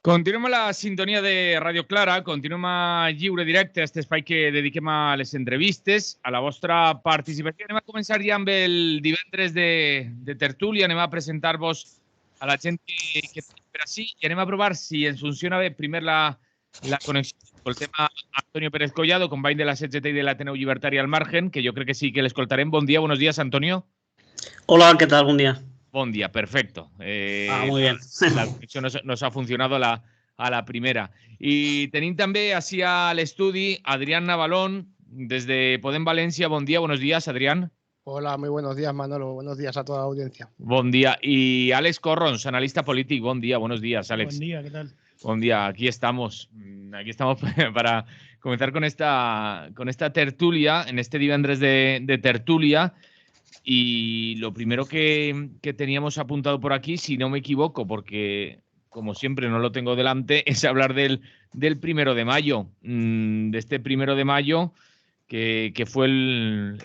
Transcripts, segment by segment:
Continuem a la sintonia de Radio Clara, continuem a Lliure Directe, aquest espai que dediquem a les entrevistes, a la vostra participació. Anem a començar ja amb el divendres de tertúlia, anem a presentar-vos a la gent que tenim per ací i anem a provar si ens funciona bé primer la connexió. Escoltem a Antonio Pérez Collado, company de la CGT i de l'Ateneu Llibertari al Margen, que jo crec que sí que l'escoltarem. Bon dia, buenos días, Antonio. Hola, ¿qué tal? Buen día. Buen día, perfecto. Muy bien. La conexión nos ha funcionado a la primera. Y tenim també així a l'estudi Adrián Navalón, desde Podem Valencia. Buen día, buenos días, Adrián. Hola, muy buenos días, Manolo. Buenos días a toda la audiencia. Buen día. Y Àlex Corrons, analista político. Buen día, buenos días, Àlex. Buen día, ¿qué tal? Buen día, aquí estamos. Aquí estamos para comenzar con esta tertulia, en este divendres de tertulia. Y lo primero que teníamos apuntado por aquí, si no me equivoco, porque como siempre no lo tengo delante, es hablar del 1 de mayo, de este 1 de mayo que fue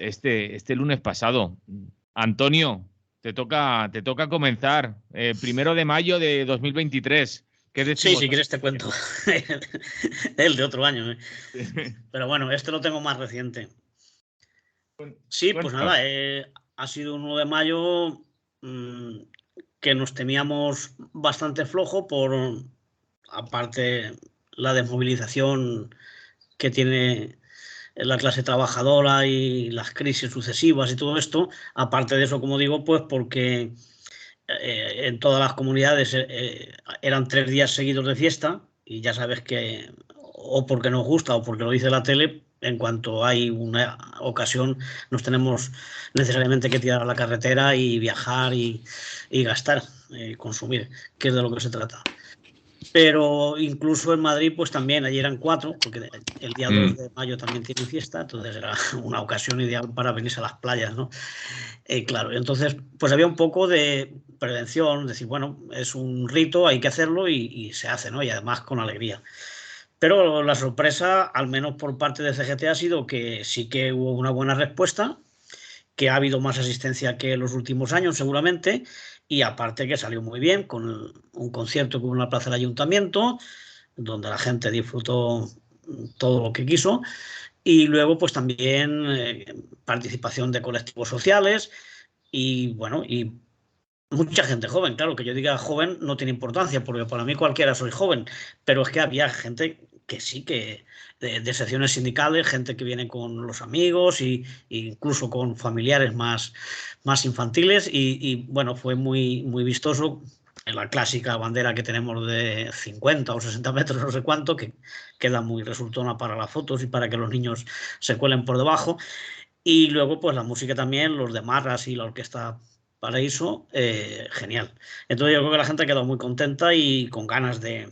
este lunes pasado. Antonio, te toca comenzar. 1 de mayo de 2023. ¿Qué decimos? Sí, si quieres te cuento. El de otro año. Pero bueno, este lo tengo más reciente. Sí, pues nada, ha sido un 1 de mayo que nos temíamos bastante flojo por, aparte, la desmovilización que tiene la clase trabajadora y las crisis sucesivas y todo esto. Aparte de eso, como digo, pues porque en todas las comunidades eran 3 días seguidos de fiesta y ya sabes que o porque nos gusta o porque lo dice la tele, en cuanto hay una ocasión nos tenemos necesariamente que tirar a la carretera y viajar y gastar, consumir, que es de lo que se trata. Pero incluso en Madrid, pues también, allí eran 4, porque el día 2 de mayo también tienen fiesta, entonces era una ocasión ideal para venirse a las playas, ¿no? Claro, entonces pues había un poco de prevención, decir, bueno, es un rito, hay que hacerlo y se hace, ¿no? Y además con alegría. Pero la sorpresa, al menos por parte de CGT, ha sido que sí que hubo una buena respuesta, que ha habido más asistencia que en los últimos años seguramente, y aparte que salió muy bien con un concierto que hubo en la plaza del ayuntamiento, donde la gente disfrutó todo lo que quiso, y luego pues también participación de colectivos sociales y bueno, y mucha gente joven. Claro, que yo diga joven no tiene importancia, porque para mí cualquiera soy joven, pero es que había gente que sí, que de secciones sindicales, gente que viene con los amigos e incluso con familiares más infantiles y bueno, fue muy vistoso. En la clásica bandera que tenemos de 50 o 60 metros, no sé cuánto, que queda muy resultona para las fotos y para que los niños se cuelen por debajo. Y luego pues la música también, los de Marras y la Orquesta Paraíso, genial. Entonces yo creo que la gente ha quedado muy contenta y con ganas de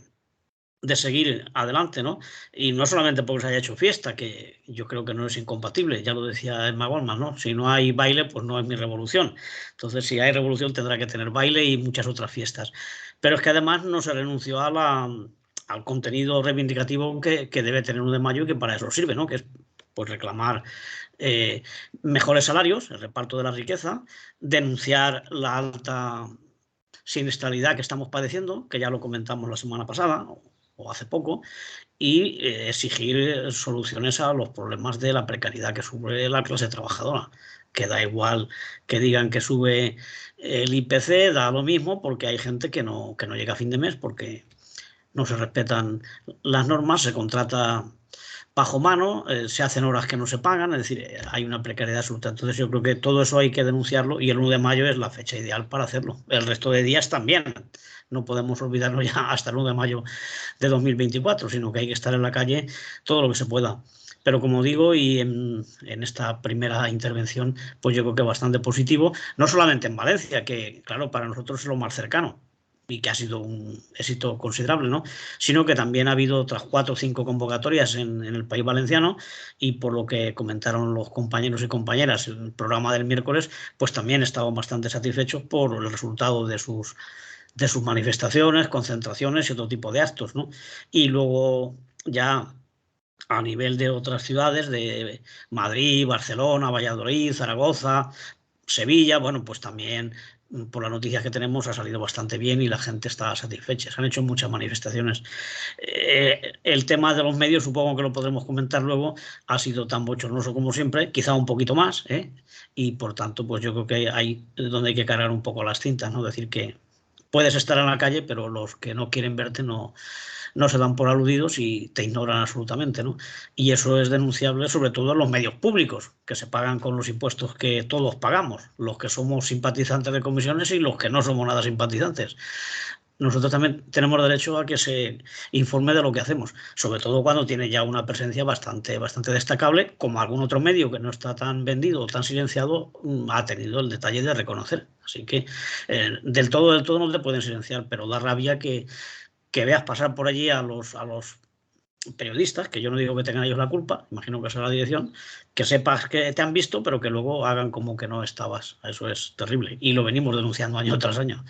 seguir adelante, ¿no? Y no solamente porque se haya hecho fiesta, que yo creo que no es incompatible, ya lo decía Emma Goldman, ¿no? Si no hay baile, pues no es mi revolución. Entonces, si hay revolución, tendrá que tener baile y muchas otras fiestas. Pero es que además no se renunció al contenido reivindicativo que debe tener 1 de mayo y que para eso sirve, ¿no? Que es pues reclamar mejores salarios, el reparto de la riqueza, denunciar la alta siniestralidad que estamos padeciendo, que ya lo comentamos la semana pasada o hace poco, y exigir soluciones a los problemas de la precariedad que sufre la clase trabajadora, que da igual que digan que sube el IPC, da lo mismo, porque hay gente que no llega a fin de mes porque no se respetan las normas, se contrata bajo mano, se hacen horas que no se pagan, es decir, hay una precariedad absoluta. Entonces yo creo que todo eso hay que denunciarlo y el 1 de mayo es la fecha ideal para hacerlo. El resto de días también. No podemos olvidarnos ya hasta el 1 de mayo de 2024, sino que hay que estar en la calle todo lo que se pueda. Pero como digo, y en esta primera intervención, pues yo creo que bastante positivo, no solamente en Valencia, que claro, para nosotros es lo más cercano, y que ha sido un éxito considerable, ¿no? Sino que también ha habido otras 4 o 5 convocatorias en el país valenciano y por lo que comentaron los compañeros y compañeras en el programa del miércoles, pues también estaban bastante satisfechos por el resultado de sus manifestaciones, concentraciones y otro tipo de actos, ¿no? Y luego ya a nivel de otras ciudades, de Madrid, Barcelona, Valladolid, Zaragoza, Sevilla, bueno, pues también por las noticias que tenemos ha salido bastante bien y la gente está satisfecha. Se han hecho muchas manifestaciones. El tema de los medios, supongo que lo podremos comentar luego, ha sido tan bochornoso como siempre, quizá un poquito más, y por tanto, pues yo creo que hay donde hay que cargar un poco las cintas, ¿no? Decir que puedes estar en la calle, pero los que no quieren verte no se dan por aludidos y te ignoran absolutamente, ¿no? Y eso es denunciable sobre todo en los medios públicos, que se pagan con los impuestos que todos pagamos, los que somos simpatizantes de comisiones y los que no somos nada simpatizantes. Nosotros también tenemos derecho a que se informe de lo que hacemos, sobre todo cuando tiene ya una presencia bastante destacable, como algún otro medio que no está tan vendido o tan silenciado ha tenido el detalle de reconocer. Así que del todo no te pueden silenciar, pero da rabia que veas pasar por allí a los periodistas, que yo no digo que tengan ellos la culpa, imagino que será la dirección, que sepas que te han visto, pero que luego hagan como que no estabas. Eso es terrible. Y lo venimos denunciando año tras año.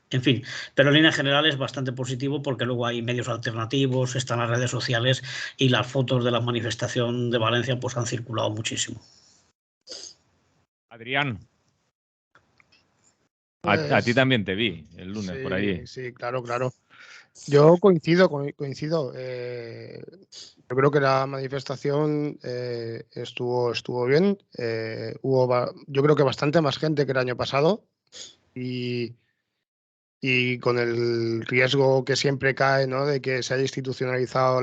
En fin, pero en línea general es bastante positivo porque luego hay medios alternativos, están las redes sociales y las fotos de la manifestación de Valencia pues han circulado muchísimo. Adrián. Pues, a ti también te vi el lunes por allí. Sí, claro. Yo coincido. Yo creo que la manifestación estuvo bien. Hubo, yo creo que bastante más gente que el año pasado y con el riesgo que siempre cae, ¿no?, de que se haya institucionalizado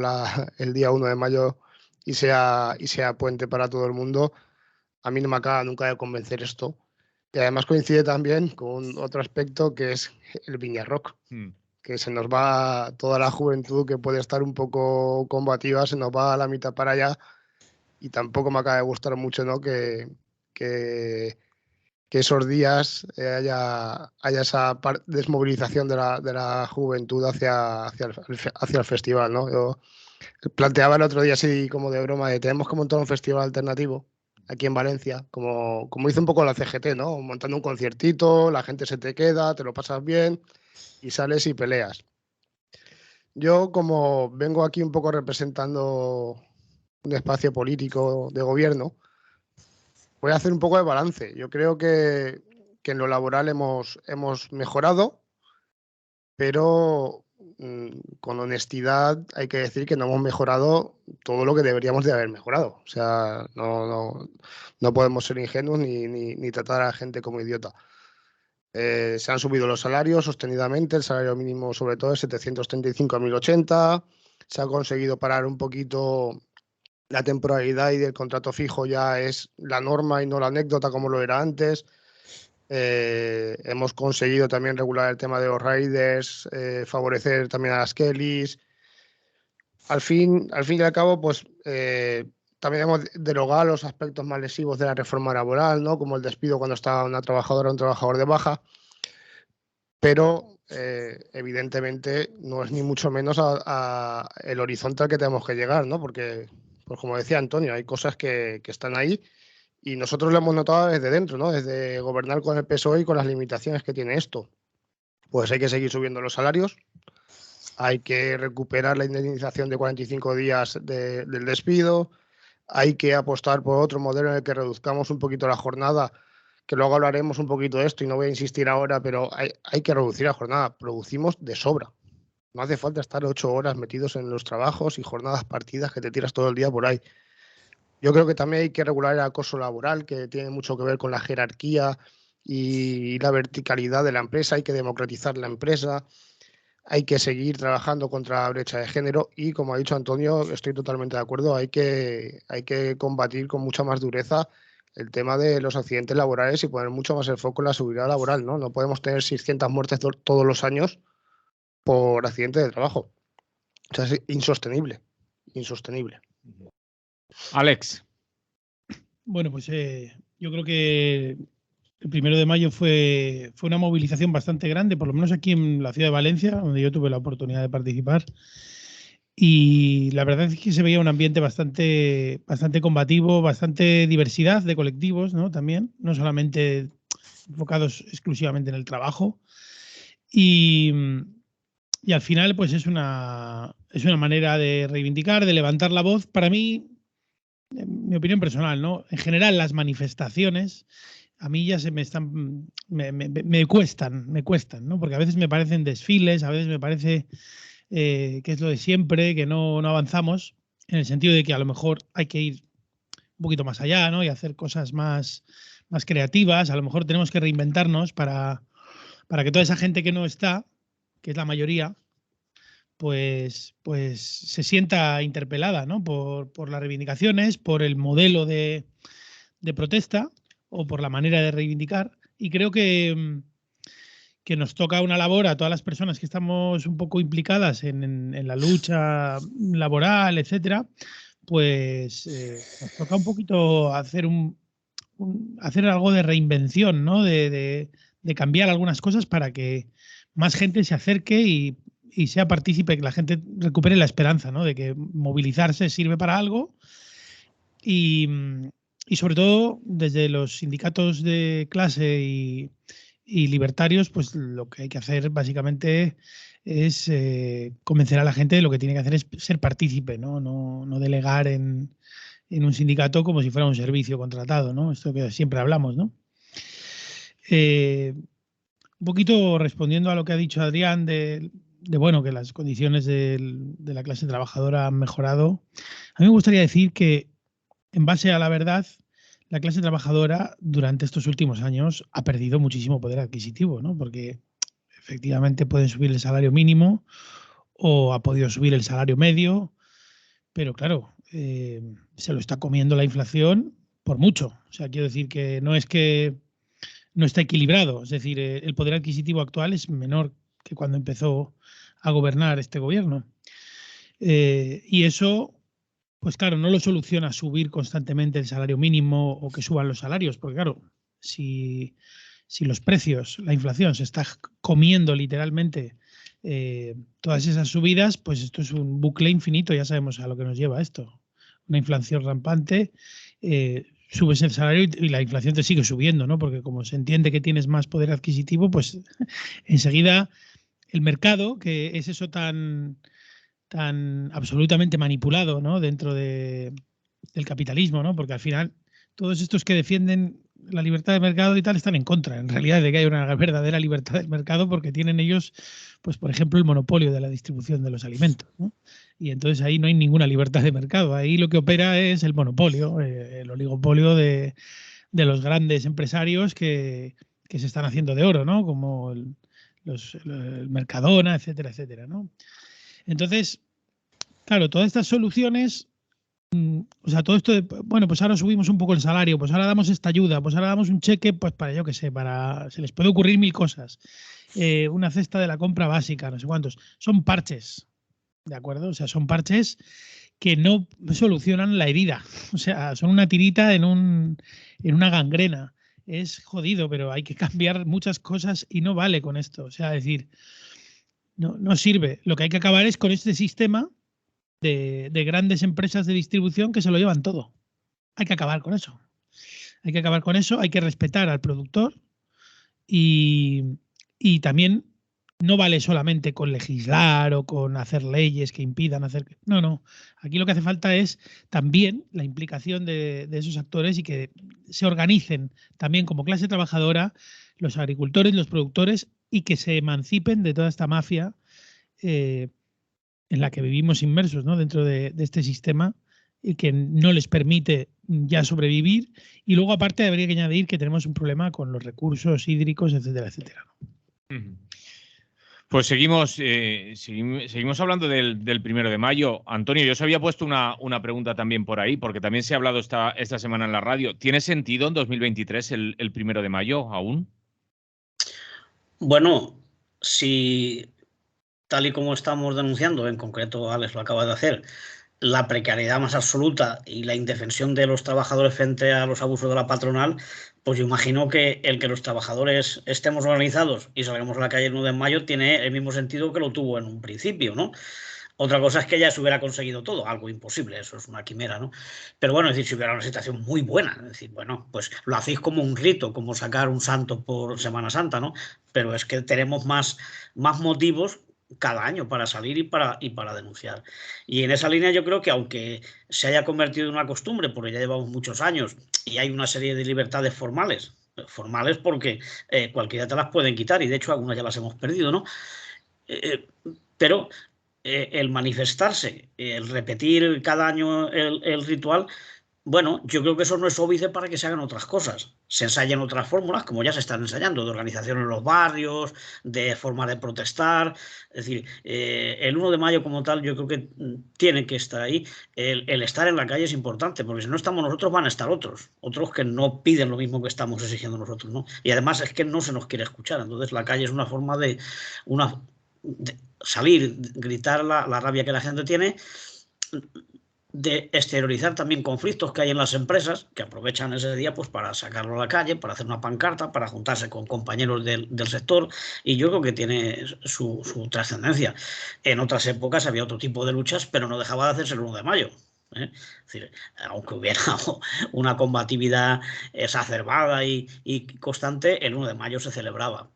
el día 1 de mayo y sea puente para todo el mundo. A mí no me acaba nunca de convencer esto. Y además coincide también con otro aspecto que es el Viñarrock, que se nos va toda la juventud que puede estar un poco combativa, se nos va a la mitad para allá y tampoco me acaba de gustar mucho, ¿no?, que esos días haya esa desmovilización de la juventud hacia el festival, ¿no? Yo planteaba el otro día así como de broma de tenemos que montar un festival alternativo aquí en Valencia, como hizo un poco la CGT, ¿no? Montando un conciertito, la gente se te queda, te lo pasas bien y sales y peleas. Yo, como vengo aquí un poco representando un espacio político de gobierno, voy a hacer un poco de balance. Yo creo que en lo laboral hemos mejorado, pero con honestidad hay que decir que no hemos mejorado todo lo que deberíamos de haber mejorado. O sea, no podemos ser ingenuos ni tratar a la gente como idiota. Se han subido los salarios sostenidamente, el salario mínimo sobre todo es 735 a 1080. Se ha conseguido parar un poquito la temporalidad y del contrato fijo, ya es la norma y no la anécdota como lo era antes. Hemos conseguido también regular el tema de los riders, favorecer también a las Kellys. Al fin y al cabo, pues también hemos derogado los aspectos más lesivos de la reforma laboral, ¿no?, como el despido cuando está una trabajadora o un trabajador de baja. Pero evidentemente no es ni mucho menos a el horizonte al que tenemos que llegar, ¿no? Porque, pues como decía Antonio, hay cosas que están ahí y nosotros lo hemos notado desde dentro, ¿no? Desde gobernar con el PSOE y con las limitaciones que tiene esto. Pues hay que seguir subiendo los salarios, hay que recuperar la indemnización de 45 días del despido, hay que apostar por otro modelo en el que reduzcamos un poquito la jornada, que luego hablaremos un poquito de esto y no voy a insistir ahora, pero hay que reducir la jornada. Producimos de sobra. No hace falta estar 8 horas metidos en los trabajos y jornadas partidas que te tiras todo el día por ahí. Yo creo que también hay que regular el acoso laboral, que tiene mucho que ver con la jerarquía y la verticalidad de la empresa. Hay que democratizar la empresa. Hay que seguir trabajando contra la brecha de género y, como ha dicho Antonio, estoy totalmente de acuerdo, hay que combatir con mucha más dureza el tema de los accidentes laborales y poner mucho más el foco en la seguridad laboral, ¿no? No podemos tener 600 muertes todos los años por accidentes de trabajo. O sea, es insostenible. Alex. Bueno, pues yo creo que el 1 de mayo fue una movilización bastante grande, por lo menos aquí en la ciudad de Valencia, donde yo tuve la oportunidad de participar. Y la verdad es que se veía un ambiente bastante combativo, bastante diversidad de colectivos, ¿no? También, no solamente enfocados exclusivamente en el trabajo. Y al final, pues es una manera de reivindicar, de levantar la voz. Para mí, en mi opinión personal, ¿no? En general, las manifestaciones a mí ya se me están, me cuestan, ¿no? Porque a veces me parecen desfiles, a veces me parece que es lo de siempre, que no avanzamos, en el sentido de que a lo mejor hay que ir un poquito más allá, ¿no? Y hacer cosas más creativas. A lo mejor tenemos que reinventarnos para que toda esa gente que no está, que es la mayoría, pues se sienta interpelada, ¿no? Por las reivindicaciones, por el modelo de protesta o por la manera de reivindicar. Y creo que nos toca una labor a todas las personas que estamos un poco implicadas en la lucha laboral, etcétera, pues nos toca un poquito hacer hacer algo de reinvención, ¿no? De cambiar algunas cosas para que más gente se acerque y sea partícipe, que la gente recupere la esperanza, ¿no? De que movilizarse sirve para algo y sobre todo desde los sindicatos de clase y libertarios, pues lo que hay que hacer básicamente es convencer a la gente de lo que tiene que hacer es ser partícipe, no delegar en un sindicato como si fuera un servicio contratado, ¿no? Esto que siempre hablamos, ¿no? Un poquito respondiendo a lo que ha dicho Adrián de bueno, que las condiciones de la clase trabajadora han mejorado. A mí me gustaría decir que, en base a la verdad, la clase trabajadora durante estos últimos años ha perdido muchísimo poder adquisitivo, ¿no? Porque efectivamente pueden subir el salario mínimo o ha podido subir el salario medio, pero claro, se lo está comiendo la inflación por mucho. O sea, quiero decir que no es que no está equilibrado, es decir, el poder adquisitivo actual es menor que cuando empezó a gobernar este gobierno. Y eso, pues claro, no lo soluciona subir constantemente el salario mínimo o que suban los salarios, porque claro, si los precios, la inflación se está comiendo literalmente todas esas subidas, pues esto es un bucle infinito, ya sabemos a lo que nos lleva esto. Una inflación rampante, subes el salario y la inflación te sigue subiendo, ¿no? Porque como se entiende que tienes más poder adquisitivo, pues enseguida el mercado, que es eso tan absolutamente manipulado, ¿no? Dentro del capitalismo, ¿no? Porque al final todos estos que defienden la libertad de mercado y tal están en contra, en realidad, de que haya una verdadera libertad del mercado, porque tienen ellos, pues por ejemplo, el monopolio de la distribución de los alimentos, ¿no? Y entonces ahí no hay ninguna libertad de mercado. Ahí lo que opera es el monopolio, el oligopolio de los grandes empresarios que se están haciendo de oro, ¿no? Como el Mercadona, etcétera, etcétera, ¿no? Entonces, claro, todas estas soluciones, o sea, todo esto de, bueno, pues ahora subimos un poco el salario, pues ahora damos esta ayuda, pues ahora damos un cheque, pues para, yo qué sé, se les puede ocurrir mil cosas. Una cesta de la compra básica, no sé cuántos. Son parches, ¿de acuerdo? O sea, son parches que no solucionan la herida. O sea, son una tirita en una gangrena. Es jodido, pero hay que cambiar muchas cosas y no vale con esto. O sea, es decir, no sirve. Lo que hay que acabar es con este sistema de grandes empresas de distribución que se lo llevan todo. Hay que acabar con eso. Hay que acabar con eso, hay que respetar al productor y también no vale solamente con legislar o con hacer leyes que impidan hacer... No. Aquí lo que hace falta es también la implicación de esos actores y que se organicen también como clase trabajadora los agricultores, los productores y que se emancipen de toda esta mafia en la que vivimos inmersos, ¿no? Dentro de este sistema y que no les permite ya sobrevivir. Y luego, aparte, habría que añadir que tenemos un problema con los recursos hídricos, etcétera, etcétera. Pues seguimos hablando del 1 de mayo. Antonio, yo os había puesto una pregunta también por ahí, porque también se ha hablado esta semana en la radio. ¿Tiene sentido en 2023 el 1 de mayo aún? Bueno, si tal y como estamos denunciando, en concreto Alex lo acaba de hacer, la precariedad más absoluta y la indefensión de los trabajadores frente a los abusos de la patronal, pues yo imagino que el que los trabajadores estemos organizados y salgamos a la calle el 1 de mayo tiene el mismo sentido que lo tuvo en un principio, ¿no? Otra cosa es que ya se hubiera conseguido todo, algo imposible, eso es una quimera, ¿no? Pero bueno, es decir, si hubiera una situación muy buena, es decir, bueno, pues lo hacéis como un rito, como sacar un santo por Semana Santa, ¿no? Pero es que tenemos más motivos cada año para salir y para denunciar. Y en esa línea yo creo que aunque se haya convertido en una costumbre, porque ya llevamos muchos años y hay una serie de libertades formales porque cualquiera te las pueden quitar y de hecho algunas ya las hemos perdido, ¿no? Pero el manifestarse, el repetir cada año el ritual, bueno, yo creo que eso no es óbice para que se hagan otras cosas. Se ensayan otras fórmulas, como ya se están ensayando, de organización en los barrios, de formas de protestar. Es decir, el 1 de mayo como tal, yo creo que tiene que estar ahí. El estar en la calle es importante, porque si no estamos nosotros, van a estar otros que no piden lo mismo que estamos exigiendo nosotros, ¿no? Y además es que no se nos quiere escuchar. Entonces la calle es una forma de salir, gritar la rabia que la gente tiene, de exteriorizar también conflictos que hay en las empresas, que aprovechan ese día pues para sacarlo a la calle, para hacer una pancarta, para juntarse con compañeros del sector, y yo creo que tiene su trascendencia. En otras épocas había otro tipo de luchas, pero no dejaba de hacerse el 1 de mayo. Es decir, aunque hubiera una combatividad exacerbada y constante, el 1 de mayo se celebraba.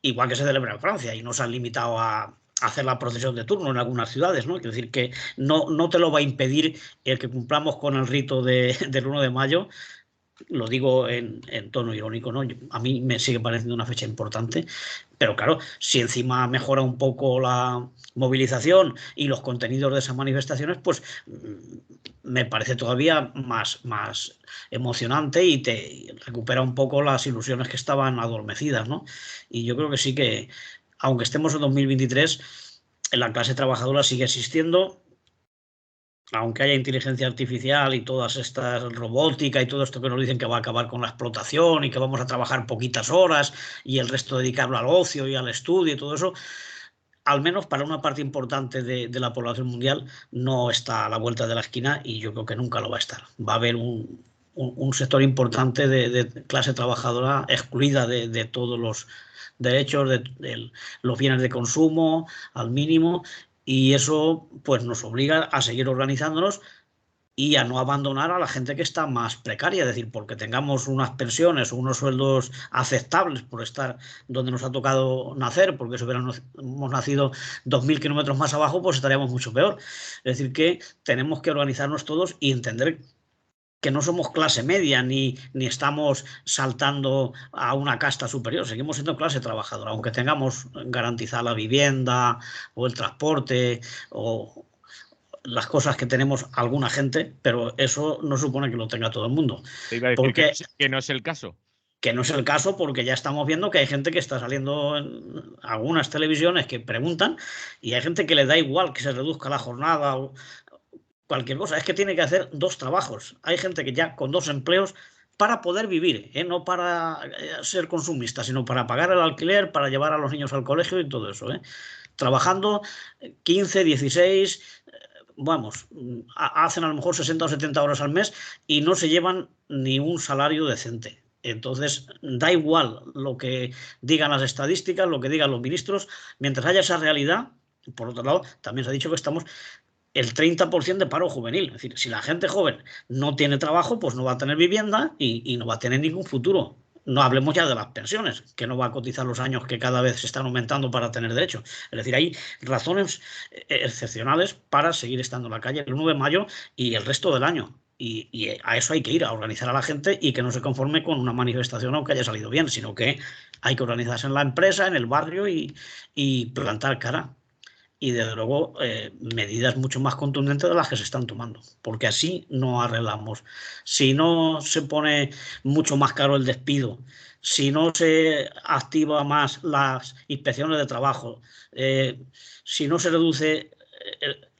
Igual que se celebra en Francia, y no se han limitado a hacer la procesión de turno en algunas ciudades, ¿no? Quiero decir que no te lo va a impedir el que cumplamos con el rito del 1 de mayo, lo digo en tono irónico, ¿no? A mí me sigue pareciendo una fecha importante, pero claro, si encima mejora un poco la movilización y los contenidos de esas manifestaciones, pues me parece todavía más emocionante y te recupera un poco las ilusiones que estaban adormecidas, ¿no? Y yo creo que sí que, aunque estemos en 2023, la clase trabajadora sigue existiendo, aunque haya inteligencia artificial y todas estas robótica y todo esto que nos dicen que va a acabar con la explotación y que vamos a trabajar poquitas horas y el resto dedicarlo al ocio y al estudio y todo eso, al menos para una parte importante de la población mundial no está a la vuelta de la esquina, y yo creo que nunca lo va a estar. Va a haber un sector importante de clase trabajadora excluida de todos los derechos, de los bienes de consumo al mínimo, y eso pues nos obliga a seguir organizándonos y a no abandonar a la gente que está más precaria, es decir, porque tengamos unas pensiones o unos sueldos aceptables por estar donde nos ha tocado nacer, porque si hubiéramos nacido 2.000 kilómetros más abajo, pues estaríamos mucho peor. Es decir, que tenemos que organizarnos todos y entender que no somos clase media ni estamos saltando a una casta superior, seguimos siendo clase trabajadora, aunque tengamos garantizada la vivienda o el transporte o las cosas que tenemos alguna gente, pero eso no supone que lo tenga todo el mundo. Te iba a decir porque, que no es el caso. Que no es el caso, porque ya estamos viendo que hay gente que está saliendo en algunas televisiones que preguntan, y hay gente que le da igual que se reduzca la jornada o cualquier cosa. Es que tiene que hacer 2 trabajos. Hay gente que ya con 2 empleos para poder vivir, no para ser consumista, sino para pagar el alquiler, para llevar a los niños al colegio y todo eso. Trabajando 15, 16... vamos, hacen a lo mejor 60 o 70 horas al mes y no se llevan ni un salario decente. Entonces, da igual lo que digan las estadísticas, lo que digan los ministros, mientras haya esa realidad. Por otro lado, también se ha dicho que estamos el 30% de paro juvenil. Es decir, si la gente joven no tiene trabajo, pues no va a tener vivienda y no va a tener ningún futuro. No hablemos ya de las pensiones, que no va a cotizar los años que cada vez se están aumentando para tener derecho. Es decir, hay razones excepcionales para seguir estando en la calle el 1 de mayo y el resto del año. Y a eso hay que ir, a organizar a la gente y que no se conforme con una manifestación aunque haya salido bien, sino que hay que organizarse en la empresa, en el barrio y plantar cara. Y desde luego medidas mucho más contundentes de las que se están tomando, porque así no arreglamos. Si no se pone mucho más caro el despido, si no se activa más las inspecciones de trabajo, si no se reduce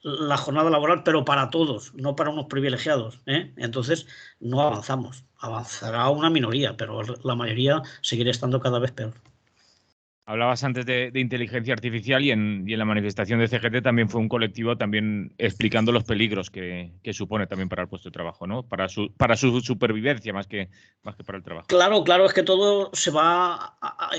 la jornada laboral, pero para todos, no para unos privilegiados, entonces no avanzamos. Avanzará una minoría, pero la mayoría seguirá estando cada vez peor. Hablabas antes de inteligencia artificial y en la manifestación de CGT también fue un colectivo también explicando los peligros que supone también para el puesto de trabajo, ¿no? Para su supervivencia más que para el trabajo. Claro, es que todo se va a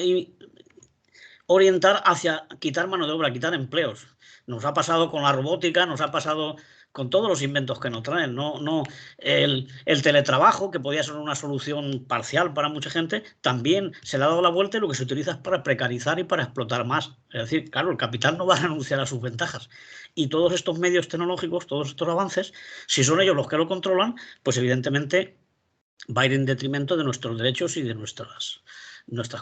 orientar hacia quitar mano de obra, quitar empleos. Nos ha pasado con la robótica, nos ha pasado con todos los inventos que nos traen. No, el teletrabajo, que podía ser una solución parcial para mucha gente, también se le ha dado la vuelta y lo que se utiliza es para precarizar y para explotar más. Es decir, claro, el capital no va a renunciar a sus ventajas. Y todos estos medios tecnológicos, todos estos avances, si son ellos los que lo controlan, pues evidentemente va a ir en detrimento de nuestros derechos y de nuestras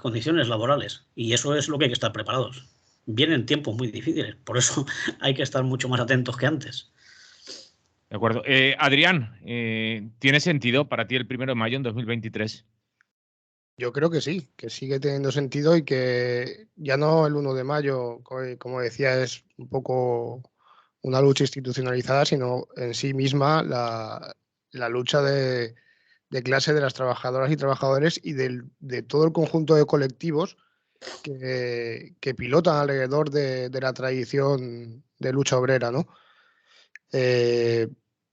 condiciones laborales. Y eso es lo que hay que estar preparados. Vienen tiempos muy difíciles, por eso hay que estar mucho más atentos que antes. De acuerdo. Adrián, ¿tiene sentido para ti el 1 de mayo en 2023? Yo creo que sí, que sigue teniendo sentido y que ya no el 1 de mayo, como decía, es un poco una lucha institucionalizada, sino en sí misma la lucha de clase de las trabajadoras y trabajadores y de todo el conjunto de colectivos que pilotan alrededor de la tradición de lucha obrera, ¿no?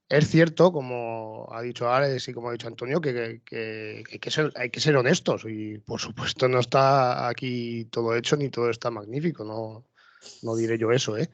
Es cierto, como ha dicho Alex y como ha dicho Antonio, que hay que ser honestos y por supuesto no está aquí todo hecho ni todo está magnífico, no diré yo eso, ¿eh?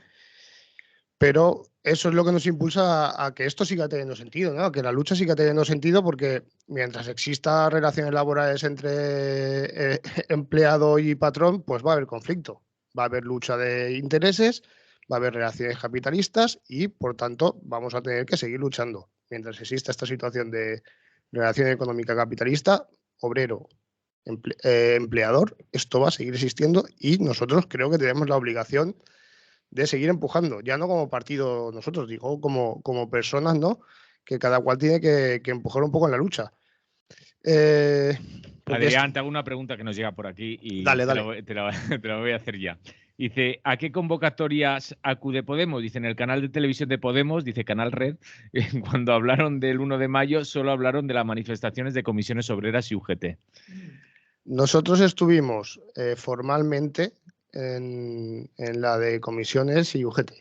Pero eso es lo que nos impulsa a que esto siga teniendo sentido, ¿no? Que la lucha siga teniendo sentido porque mientras exista relaciones laborales entre empleado y patrón, pues va a haber conflicto, va a haber lucha de intereses, va a haber relaciones capitalistas y, por tanto, vamos a tener que seguir luchando. Mientras exista esta situación de relación económica capitalista, obrero, empleador, esto va a seguir existiendo y nosotros creo que tenemos la obligación de seguir empujando, ya no como partido nosotros, digo como personas, ¿no? Que cada cual tiene que empujar un poco en la lucha. Adrián, te hago una pregunta que nos llega por aquí y dale. Te la voy a hacer ya. Dice, ¿a qué convocatorias acude Podemos? Dice, en el canal de televisión de Podemos, dice Canal Red, cuando hablaron del 1 de mayo solo hablaron de las manifestaciones de comisiones obreras y UGT. Nosotros estuvimos formalmente en la de comisiones y UGT.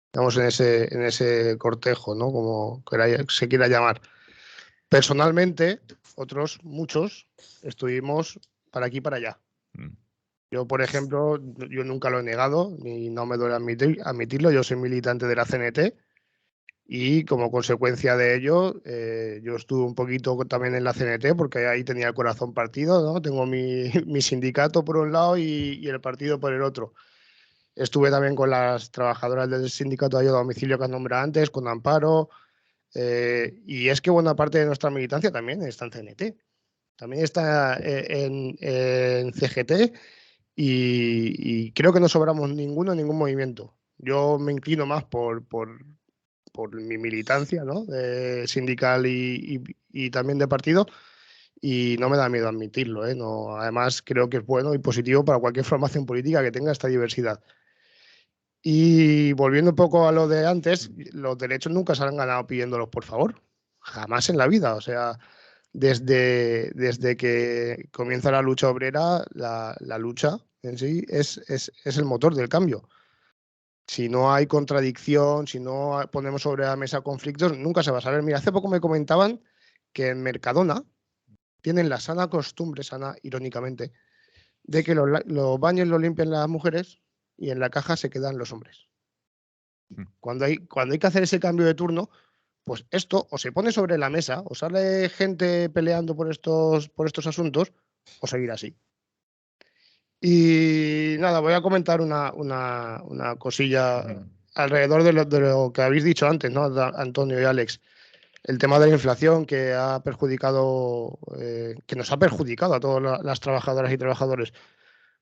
Estamos en ese cortejo, ¿no? Como se quiera llamar. Personalmente, otros muchos estuvimos para aquí y para allá. Yo, por ejemplo, yo nunca lo he negado, ni no me duele admitirlo. Yo soy militante de la CNT y como consecuencia de ello, yo estuve un poquito también en la CNT porque ahí tenía el corazón partido, ¿no? Tengo mi sindicato por un lado y el partido por el otro. Estuve también con las trabajadoras del sindicato de ayuda a domicilio que han nombrado antes, con Amparo. Y es que buena parte de nuestra militancia también está en CNT, también está en CGT y creo que no sobramos ninguno en ningún movimiento. Yo me inclino más por mi militancia, ¿no? Sindical y también de partido y no me da miedo admitirlo, ¿eh? No, además creo que es bueno y positivo para cualquier formación política que tenga esta diversidad. Y volviendo un poco a lo de antes, los derechos nunca se han ganado pidiéndolos por favor, jamás en la vida. O sea, desde que comienza la lucha obrera, la lucha en sí es el motor del cambio. Si no hay contradicción, si no ponemos sobre la mesa conflictos, nunca se va a saber. Mira, hace poco me comentaban que en Mercadona tienen la sana costumbre, sana irónicamente, de que los baños los limpian las mujeres y en la caja se quedan los hombres. Cuando hay que hacer ese cambio de turno, pues esto o se pone sobre la mesa, o sale gente peleando por estos asuntos, o seguir así. Y nada, voy a comentar una cosilla alrededor de lo que habéis dicho antes, ¿no, Antonio y Alex? El tema de la inflación que ha perjudicado, que nos ha perjudicado a todas las trabajadoras y trabajadores.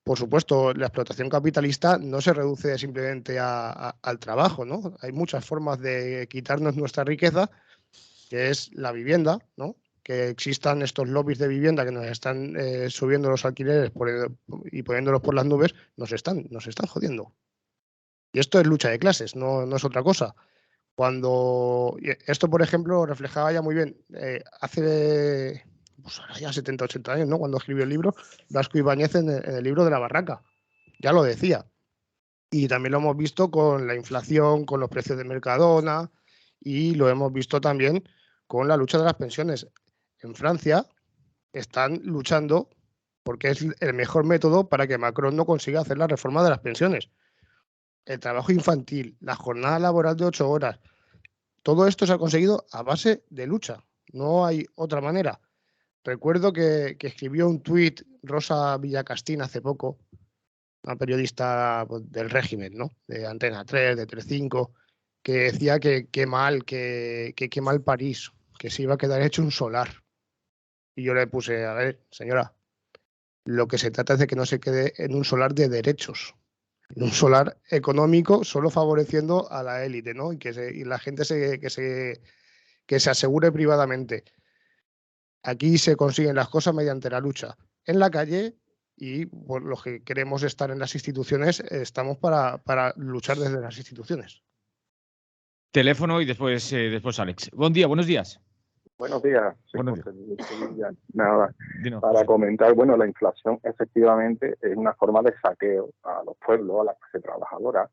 Por supuesto, la explotación capitalista no se reduce simplemente al trabajo, ¿no? Hay muchas formas de quitarnos nuestra riqueza, que es la vivienda, ¿no? Que existan estos lobbies de vivienda que nos están subiendo los alquileres y poniéndolos por las nubes, nos están jodiendo. Y esto es lucha de clases, no es otra cosa. Cuando esto, por ejemplo, reflejaba ya muy bien hace pues ahora ya 70, 80 años, ¿no? Cuando escribió el libro Blasco Ibáñez en el libro de la barraca. Ya lo decía. Y también lo hemos visto con la inflación, con los precios de Mercadona y lo hemos visto también con la lucha de las pensiones. En Francia están luchando porque es el mejor método para que Macron no consiga hacer la reforma de las pensiones. El trabajo infantil, la jornada laboral de 8 horas, todo esto se ha conseguido a base de lucha. No hay otra manera. Recuerdo que escribió un tuit Rosa Villacastín hace poco, una periodista del régimen, ¿no? De Antena 3, de Telecinco, que decía que qué mal París, que se iba a quedar hecho un solar. Y yo le puse, a ver, señora, lo que se trata es de que no se quede en un solar de derechos, en un solar económico, solo favoreciendo a la élite, ¿no? Y la gente que se asegure privadamente. Aquí se consiguen las cosas mediante la lucha en la calle y por los que queremos estar en las instituciones estamos para luchar desde las instituciones. Teléfono y después Alex. Buen día, buenos días. Buenos días. Buenos días. Nada, para comentar, bueno, la inflación efectivamente es una forma de saqueo a los pueblos, a la clase trabajadora.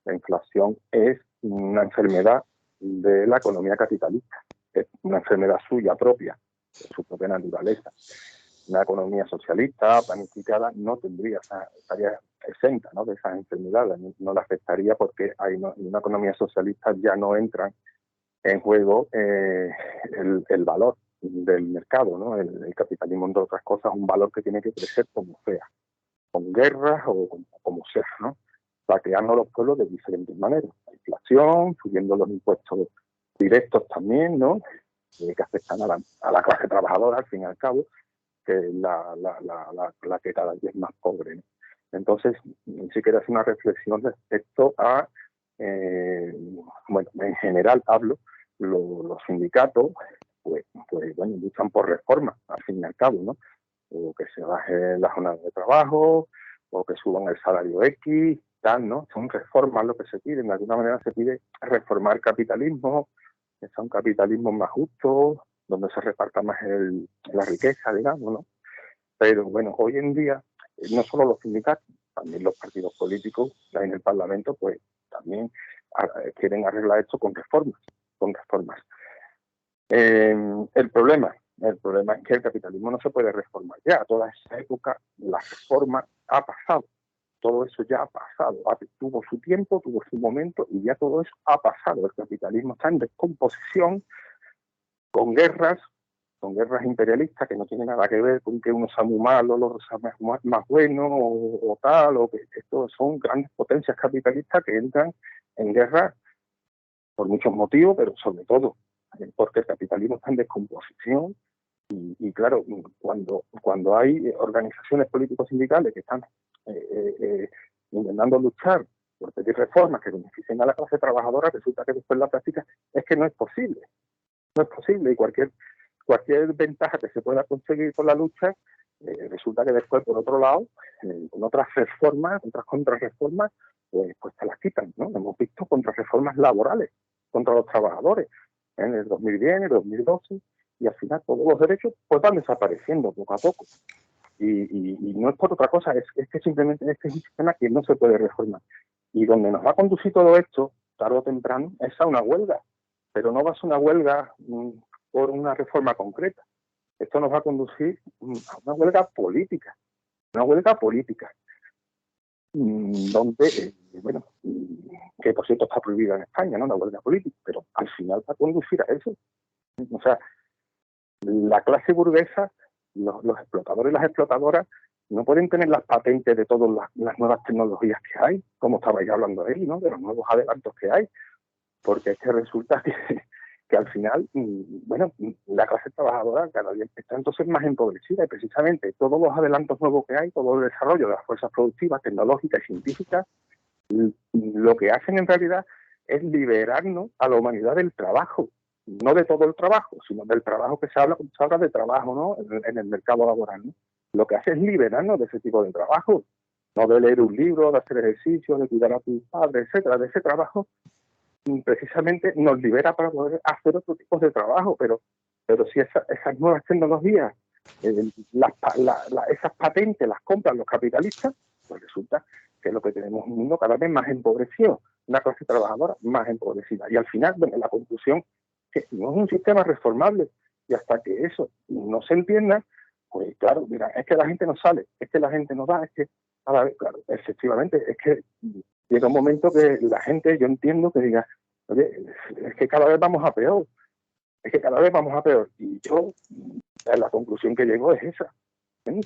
La inflación es una enfermedad de la economía capitalista, es una enfermedad suya propia, de su propia naturaleza. Una economía socialista, planificada, no estaría exenta, ¿no?, de esas enfermedades, no la afectaría porque en una economía socialista ya no entran en juego el valor del mercado, ¿no? El capitalismo, entre otras cosas, es un valor que tiene que crecer como sea, con guerras o como sea, ¿no? Saqueando a los pueblos de diferentes maneras. La inflación, subiendo los impuestos directos también, ¿no?, que afectan a la clase trabajadora, al fin y al cabo, que es la que cada día es más pobre, ¿no? Entonces, sí quiero hacer una reflexión respecto a, bueno, en general hablo, los sindicatos, pues bueno, luchan por reformas, al fin y al cabo, ¿no? O que se baje la jornada de trabajo, o que suban el salario X, tal, ¿no? Son reformas lo que se piden. De alguna manera se pide reformar el capitalismo, que sea un capitalismo más justo, donde se reparta más la riqueza, digamos, ¿no? Pero bueno, hoy en día, no solo los sindicatos, también los partidos políticos en el Parlamento, pues también quieren arreglar esto con reformas. El problema es que el capitalismo no se puede reformar ya. Toda esa época, la reforma ha pasado. Todo eso ya ha pasado. Tuvo su tiempo, tuvo su momento y ya todo eso ha pasado. El capitalismo está en descomposición, con guerras imperialistas que no tienen nada que ver con que uno sea muy malo, los sea más bueno o tal, o que estos son grandes potencias capitalistas que entran en guerra por muchos motivos, pero sobre todo porque el capitalismo está en descomposición y claro, cuando hay organizaciones políticos sindicales que están intentando luchar por pedir reformas que beneficien a la clase trabajadora, resulta que después la práctica es que no es posible. No es posible y cualquier ventaja que se pueda conseguir con la lucha, resulta que después, por otro lado, con otras reformas, otras contrarreformas, pues te las quitan, ¿no? Hemos visto contrarreformas laborales contra los trabajadores en el 2010, en el 2012, y al final todos los derechos pues van desapareciendo poco a poco. Y no es por otra cosa, es que simplemente es un sistema que no se puede reformar. Y donde nos va a conducir todo esto, tarde o temprano, es a una huelga. Pero no va a ser una huelga por una reforma concreta. Esto nos va a conducir a una huelga política. Donde, bueno, que por cierto está prohibida en España, ¿no?, una huelga política, pero al final va a conducir a eso. O sea, la clase burguesa, los explotadores y las explotadoras no pueden tener las patentes de todas las nuevas tecnologías que hay, como estabais hablando ahí, ¿no?, de los nuevos adelantos que hay, porque es que resulta que al final, bueno, la clase trabajadora cada día está entonces más empobrecida y precisamente todos los adelantos nuevos que hay, todo el desarrollo de las fuerzas productivas, tecnológicas y científicas, lo que hacen en realidad es liberarnos a la humanidad del trabajo, no de todo el trabajo, sino del trabajo que se habla cuando se habla de trabajo, ¿no?, en el mercado laboral, ¿no? Lo que hace es liberarnos de ese tipo de trabajo, no de leer un libro, de hacer ejercicio, de cuidar a tus padres, etcétera, de ese trabajo. Precisamente nos libera para poder hacer otro tipo de trabajo, pero si esas nuevas tecnologías, esas patentes las compran los capitalistas, pues resulta que lo que tenemos es un mundo cada vez más empobrecido, una clase trabajadora más empobrecida. Y al final, bueno, la conclusión que no es un sistema reformable, y hasta que eso no se entienda, pues claro, mira, es que la gente no sale, es que la gente no va, es que, a ver, claro, efectivamente, es que llega un momento que la gente, yo entiendo que diga, Oye, es que cada vez vamos a peor. Y yo, la conclusión que llego es esa.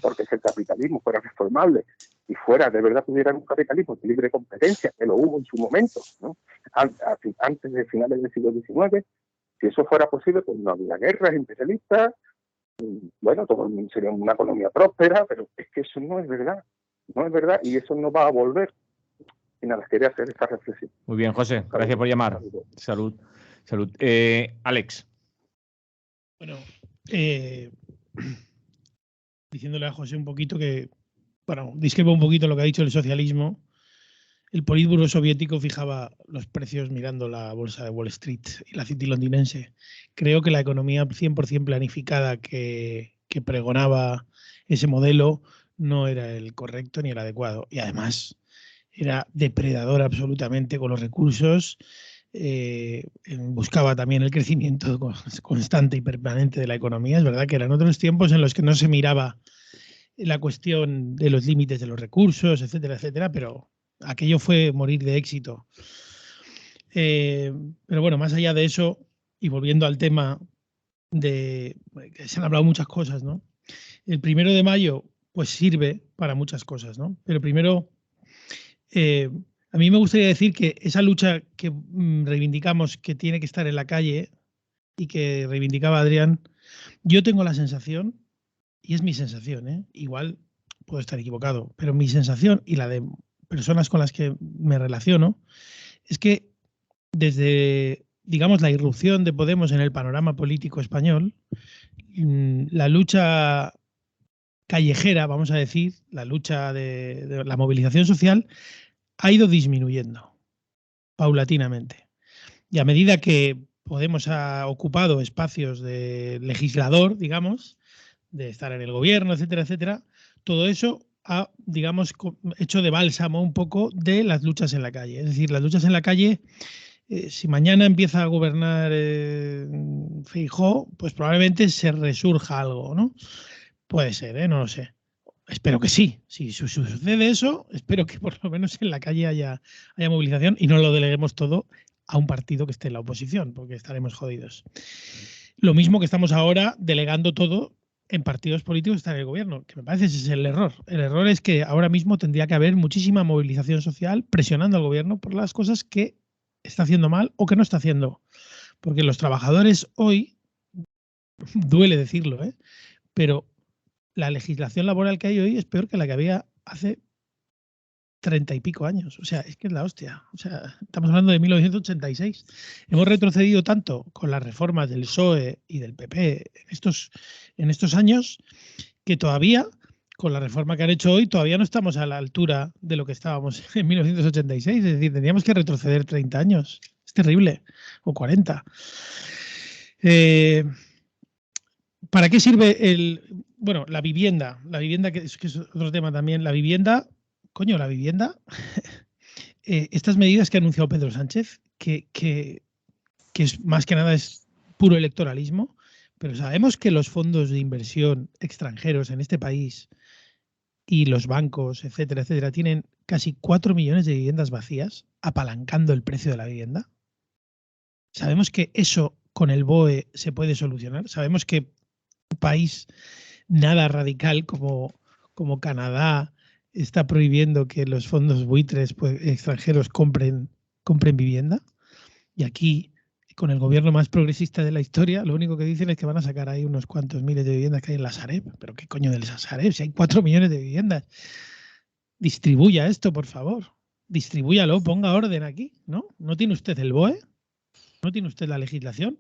Porque si el capitalismo fuera reformable y fuera de verdad tuviera un capitalismo de libre competencia, que lo hubo en su momento, ¿no? Antes de finales del siglo XIX, si eso fuera posible, pues no habría guerras imperialistas, bueno, todo sería una economía próspera, pero es que eso no es verdad, y eso no va a volver. Y nada, quería hacer esta reflexión. Muy bien, José, gracias por llamar. Salud. Alex. Bueno, diciéndole a José un poquito que, bueno, discrepo un poquito lo que ha dicho el socialismo. El Politburo soviético fijaba los precios mirando la bolsa de Wall Street y la City londinense. Creo que la economía 100% planificada que pregonaba ese modelo no era el correcto ni el adecuado. Y además era depredador absolutamente con los recursos. Buscaba también el crecimiento constante y permanente de la economía. Es verdad que eran otros tiempos en los que no se miraba la cuestión de los límites de los recursos, etcétera, etcétera, pero aquello fue morir de éxito. Pero bueno, más allá de eso, y volviendo al tema de que se han hablado muchas cosas, ¿no? El 1 de mayo, pues sirve para muchas cosas, ¿no? Pero primero, a mí me gustaría decir que esa lucha que reivindicamos que tiene que estar en la calle y que reivindicaba Adrián, yo tengo la sensación, y es mi sensación, igual puedo estar equivocado, pero mi sensación y la de personas con las que me relaciono es que desde, digamos, la irrupción de Podemos en el panorama político español, la lucha callejera, vamos a decir, la lucha de la movilización social ha ido disminuyendo paulatinamente. Y a medida que Podemos ha ocupado espacios de legislador, digamos, de estar en el gobierno, etcétera, etcétera, todo eso ha, digamos, hecho de bálsamo un poco de las luchas en la calle. Es decir, las luchas en la calle, si mañana empieza a gobernar Feijóo, pues probablemente se resurja algo, ¿no? Puede ser, no lo sé. Espero que sí. Si sucede eso, espero que por lo menos en la calle haya movilización y no lo deleguemos todo a un partido que esté en la oposición, porque estaremos jodidos. Lo mismo que estamos ahora delegando todo en partidos políticos que están en el gobierno, que me parece ese es el error. El error es que ahora mismo tendría que haber muchísima movilización social presionando al gobierno por las cosas que está haciendo mal o que no está haciendo. Porque los trabajadores hoy, duele decirlo, pero la legislación laboral que hay hoy es peor que la que había hace 30 y pico años. O sea, es que es la hostia. O sea, estamos hablando de 1986. Hemos retrocedido tanto con las reformas del PSOE y del PP en estos años que todavía, con la reforma que han hecho hoy, todavía no estamos a la altura de lo que estábamos en 1986. Es decir, tendríamos que retroceder 30 años. Es terrible. O 40. ¿Para qué sirve la vivienda? La vivienda, que es otro tema también. La vivienda, estas medidas que ha anunciado Pedro Sánchez, que es más que nada es puro electoralismo, pero sabemos que los fondos de inversión extranjeros en este país y los bancos, etcétera, etcétera, tienen casi 4 millones de viviendas vacías, apalancando el precio de la vivienda. Sabemos que eso con el BOE se puede solucionar. Sabemos que un país nada radical como Canadá está prohibiendo que los fondos buitres extranjeros compren vivienda. Y aquí, con el gobierno más progresista de la historia, lo único que dicen es que van a sacar ahí unos cuantos miles de viviendas que hay en la Sareb. ¿Pero qué coño de la Sareb? Si hay 4 millones de viviendas. Distribuya esto, por favor. Distribúyalo, ponga orden aquí, ¿no? ¿No tiene usted el BOE? ¿No tiene usted la legislación?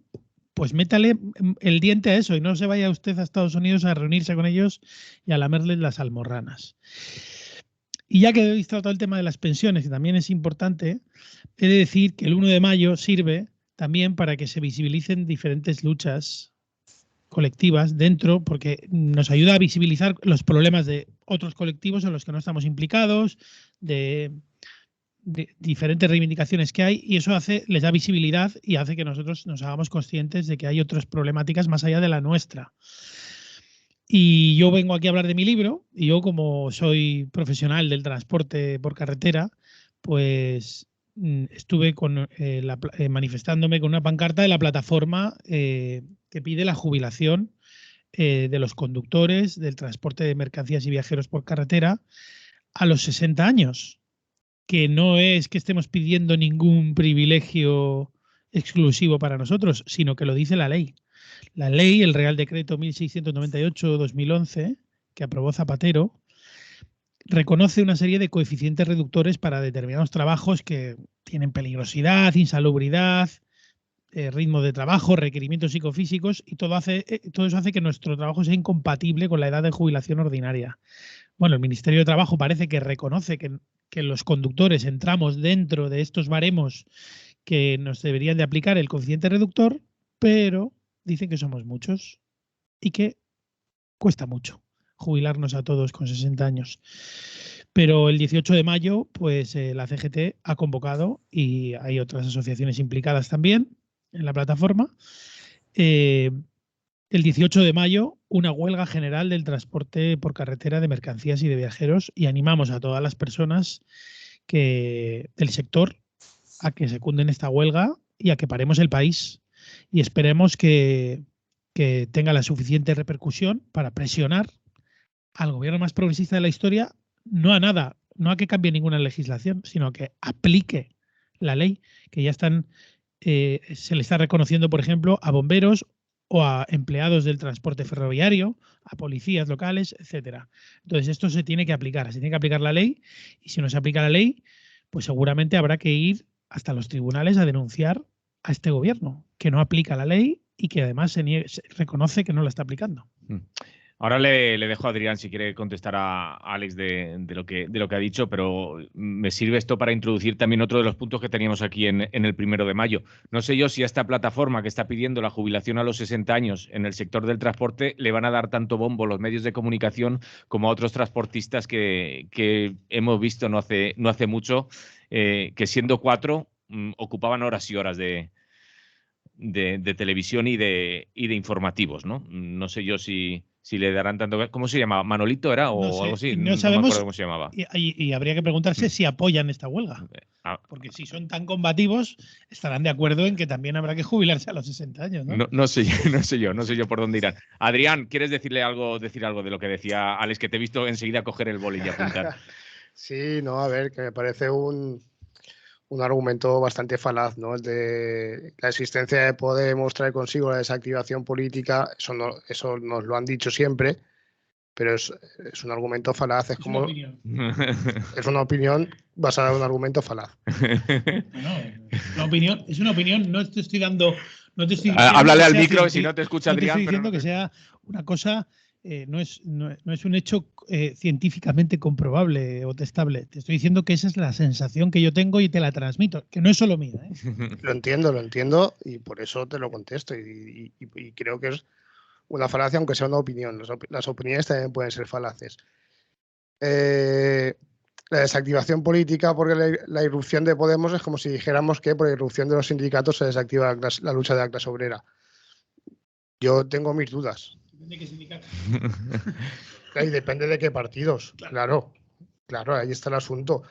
Pues métale el diente a eso y no se vaya usted a Estados Unidos a reunirse con ellos y a lamerles las almorranas. Y ya que he tratado el tema de las pensiones, que también es importante, he de decir que el 1 de mayo sirve también para que se visibilicen diferentes luchas colectivas dentro, porque nos ayuda a visibilizar los problemas de otros colectivos en los que no estamos implicados, de diferentes reivindicaciones que hay, y eso les da visibilidad y hace que nosotros nos hagamos conscientes de que hay otras problemáticas más allá de la nuestra. Y yo vengo aquí a hablar de mi libro, y yo, como soy profesional del transporte por carretera, pues estuve manifestándome con una pancarta de la plataforma que pide la jubilación de los conductores del transporte de mercancías y viajeros por carretera a los 60 años, que no es que estemos pidiendo ningún privilegio exclusivo para nosotros, sino que lo dice la ley. La ley, el Real Decreto 1698-2011, que aprobó Zapatero, reconoce una serie de coeficientes reductores para determinados trabajos que tienen peligrosidad, insalubridad, ritmo de trabajo, requerimientos psicofísicos, y todo eso hace que nuestro trabajo sea incompatible con la edad de jubilación ordinaria. Bueno, el Ministerio de Trabajo parece que reconoce que los conductores entramos dentro de estos baremos que nos deberían de aplicar el coeficiente reductor, pero dicen que somos muchos y que cuesta mucho jubilarnos a todos con 60 años. Pero el 18 de mayo, pues la CGT ha convocado, y hay otras asociaciones implicadas también en la plataforma, el 18 de mayo una huelga general del transporte por carretera de mercancías y de viajeros, y animamos a todas las personas del sector a que secunden esta huelga y a que paremos el país, y esperemos que tenga la suficiente repercusión para presionar al gobierno más progresista de la historia, no a nada, no a que cambie ninguna legislación, sino a que aplique la ley, que ya se le está reconociendo, por ejemplo, a bomberos o a empleados del transporte ferroviario, a policías locales, etcétera. Entonces, esto se tiene que aplicar la ley, y si no se aplica la ley, pues seguramente habrá que ir hasta los tribunales a denunciar a este gobierno, que no aplica la ley y que además se reconoce que no la está aplicando. Ahora le dejo a Adrián si quiere contestar a Alex de lo que ha dicho, pero me sirve esto para introducir también otro de los puntos que teníamos aquí en el 1 de mayo. No sé yo si a esta plataforma que está pidiendo la jubilación a los 60 años en el sector del transporte le van a dar tanto bombo los medios de comunicación como a otros transportistas que hemos visto no hace mucho, que siendo 4 ocupaban horas y horas de televisión y de informativos, ¿no? No sé yo si le darán tanto... ¿Cómo se llamaba? ¿Manolito era o algo así? No sabemos, me acuerdo cómo se llamaba. Y habría que preguntarse si apoyan esta huelga. Porque si son tan combativos, estarán de acuerdo en que también habrá que jubilarse a los 60 años, ¿no? No sé yo por dónde irán. Adrián, ¿quieres decir algo de lo que decía Alex? Que te he visto enseguida coger el boli y apuntar. Sí, no, a ver, que me parece un argumento bastante falaz, ¿no? El de la existencia de Podemos traer consigo la desactivación política, eso nos lo han dicho siempre, pero es un argumento falaz. Es como es una opinión basada en un argumento falaz. Es una opinión, no te estoy dando... háblale al micro si no te escucha Adrián. No te estoy diciendo que sea una cosa... no es un hecho científicamente comprobable o testable. Te estoy diciendo que esa es la sensación que yo tengo y te la transmito, que no es solo mía, ¿eh? Lo entiendo y por eso te lo contesto. Y creo que es una falacia, aunque sea una opinión. Las opiniones también pueden ser falaces. La desactivación política, porque la irrupción de Podemos es como si dijéramos que por la irrupción de los sindicatos se desactiva la lucha de la clase obrera. Yo tengo mis dudas. ¿De qué sindicato? Y depende de qué partidos. Claro, ahí está el asunto.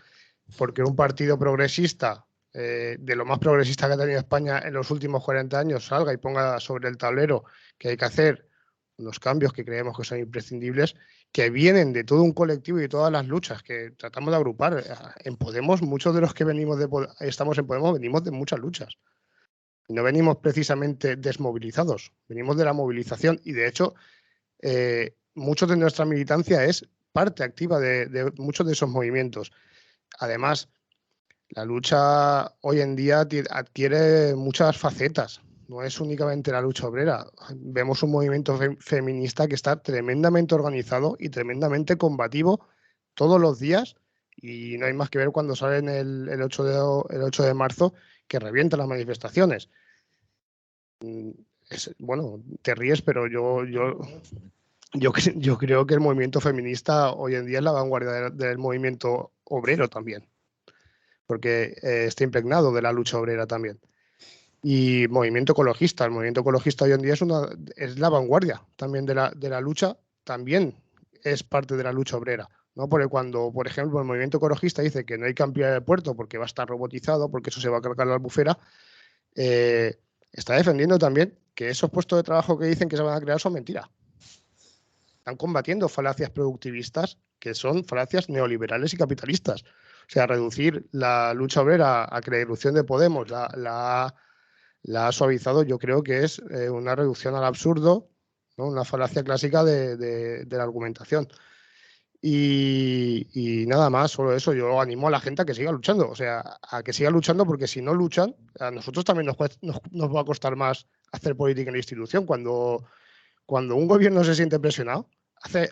Porque un partido progresista, de lo más progresista que ha tenido España en los últimos 40 años, salga y ponga sobre el tablero que hay que hacer unos cambios que creemos que son imprescindibles, que vienen de todo un colectivo y de todas las luchas que tratamos de agrupar. En Podemos, muchos de los que estamos en Podemos venimos de muchas luchas. No venimos precisamente desmovilizados, venimos de la movilización y, de hecho, mucho de nuestra militancia es parte activa de muchos de esos movimientos. Además, la lucha hoy en día adquiere muchas facetas, no es únicamente la lucha obrera. Vemos un movimiento feminista que está tremendamente organizado y tremendamente combativo todos los días, y no hay más que ver cuando salen el 8 de marzo, que revientan las manifestaciones. Bueno, te ríes, pero yo creo que el movimiento feminista hoy en día es la vanguardia del movimiento obrero también, porque está impregnado de la lucha obrera también. Y el movimiento ecologista hoy en día es la vanguardia también de la lucha, también es parte de la lucha obrera. ¿no? Porque cuando, por ejemplo, el movimiento ecologista dice que no hay que ampliar el puerto porque va a estar robotizado, porque eso se va a cargar la albufera, está defendiendo también que esos puestos de trabajo que dicen que se van a crear son mentiras. Están combatiendo falacias productivistas que son falacias neoliberales y capitalistas. O sea, reducir la lucha obrera a que la irrupción de Podemos la ha suavizado, yo creo que es una reducción al absurdo, ¿no? Una falacia clásica de la argumentación. Y nada más, solo eso. Yo animo a la gente a que siga luchando, o sea, a que siga luchando, porque si no luchan, a nosotros también nos va a costar más hacer política en la institución. Cuando un gobierno se siente presionado,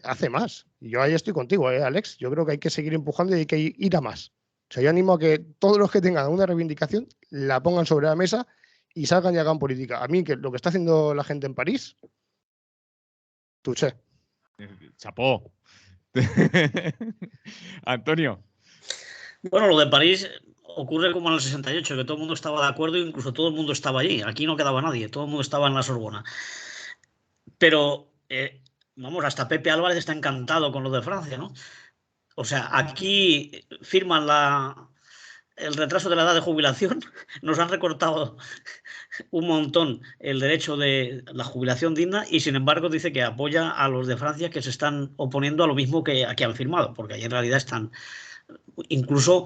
hace más. Y yo ahí estoy contigo, Alex. Yo creo que hay que seguir empujando y hay que ir a más. O sea, yo animo a que todos los que tengan una reivindicación la pongan sobre la mesa y salgan y hagan política. A mí, que lo que está haciendo la gente en París, touché. Chapó. Antonio. Bueno, lo de París ocurre como en el 68, que todo el mundo estaba de acuerdo e incluso todo el mundo estaba allí. Aquí no quedaba nadie, todo el mundo estaba en la Sorbona. Pero, vamos, hasta Pepe Álvarez está encantado con lo de Francia, ¿no? O sea, aquí firman el retraso de la edad de jubilación, nos han recortado un montón el derecho de la jubilación digna y sin embargo dice que apoya a los de Francia que se están oponiendo a lo mismo que aquí han firmado, porque allí en realidad están incluso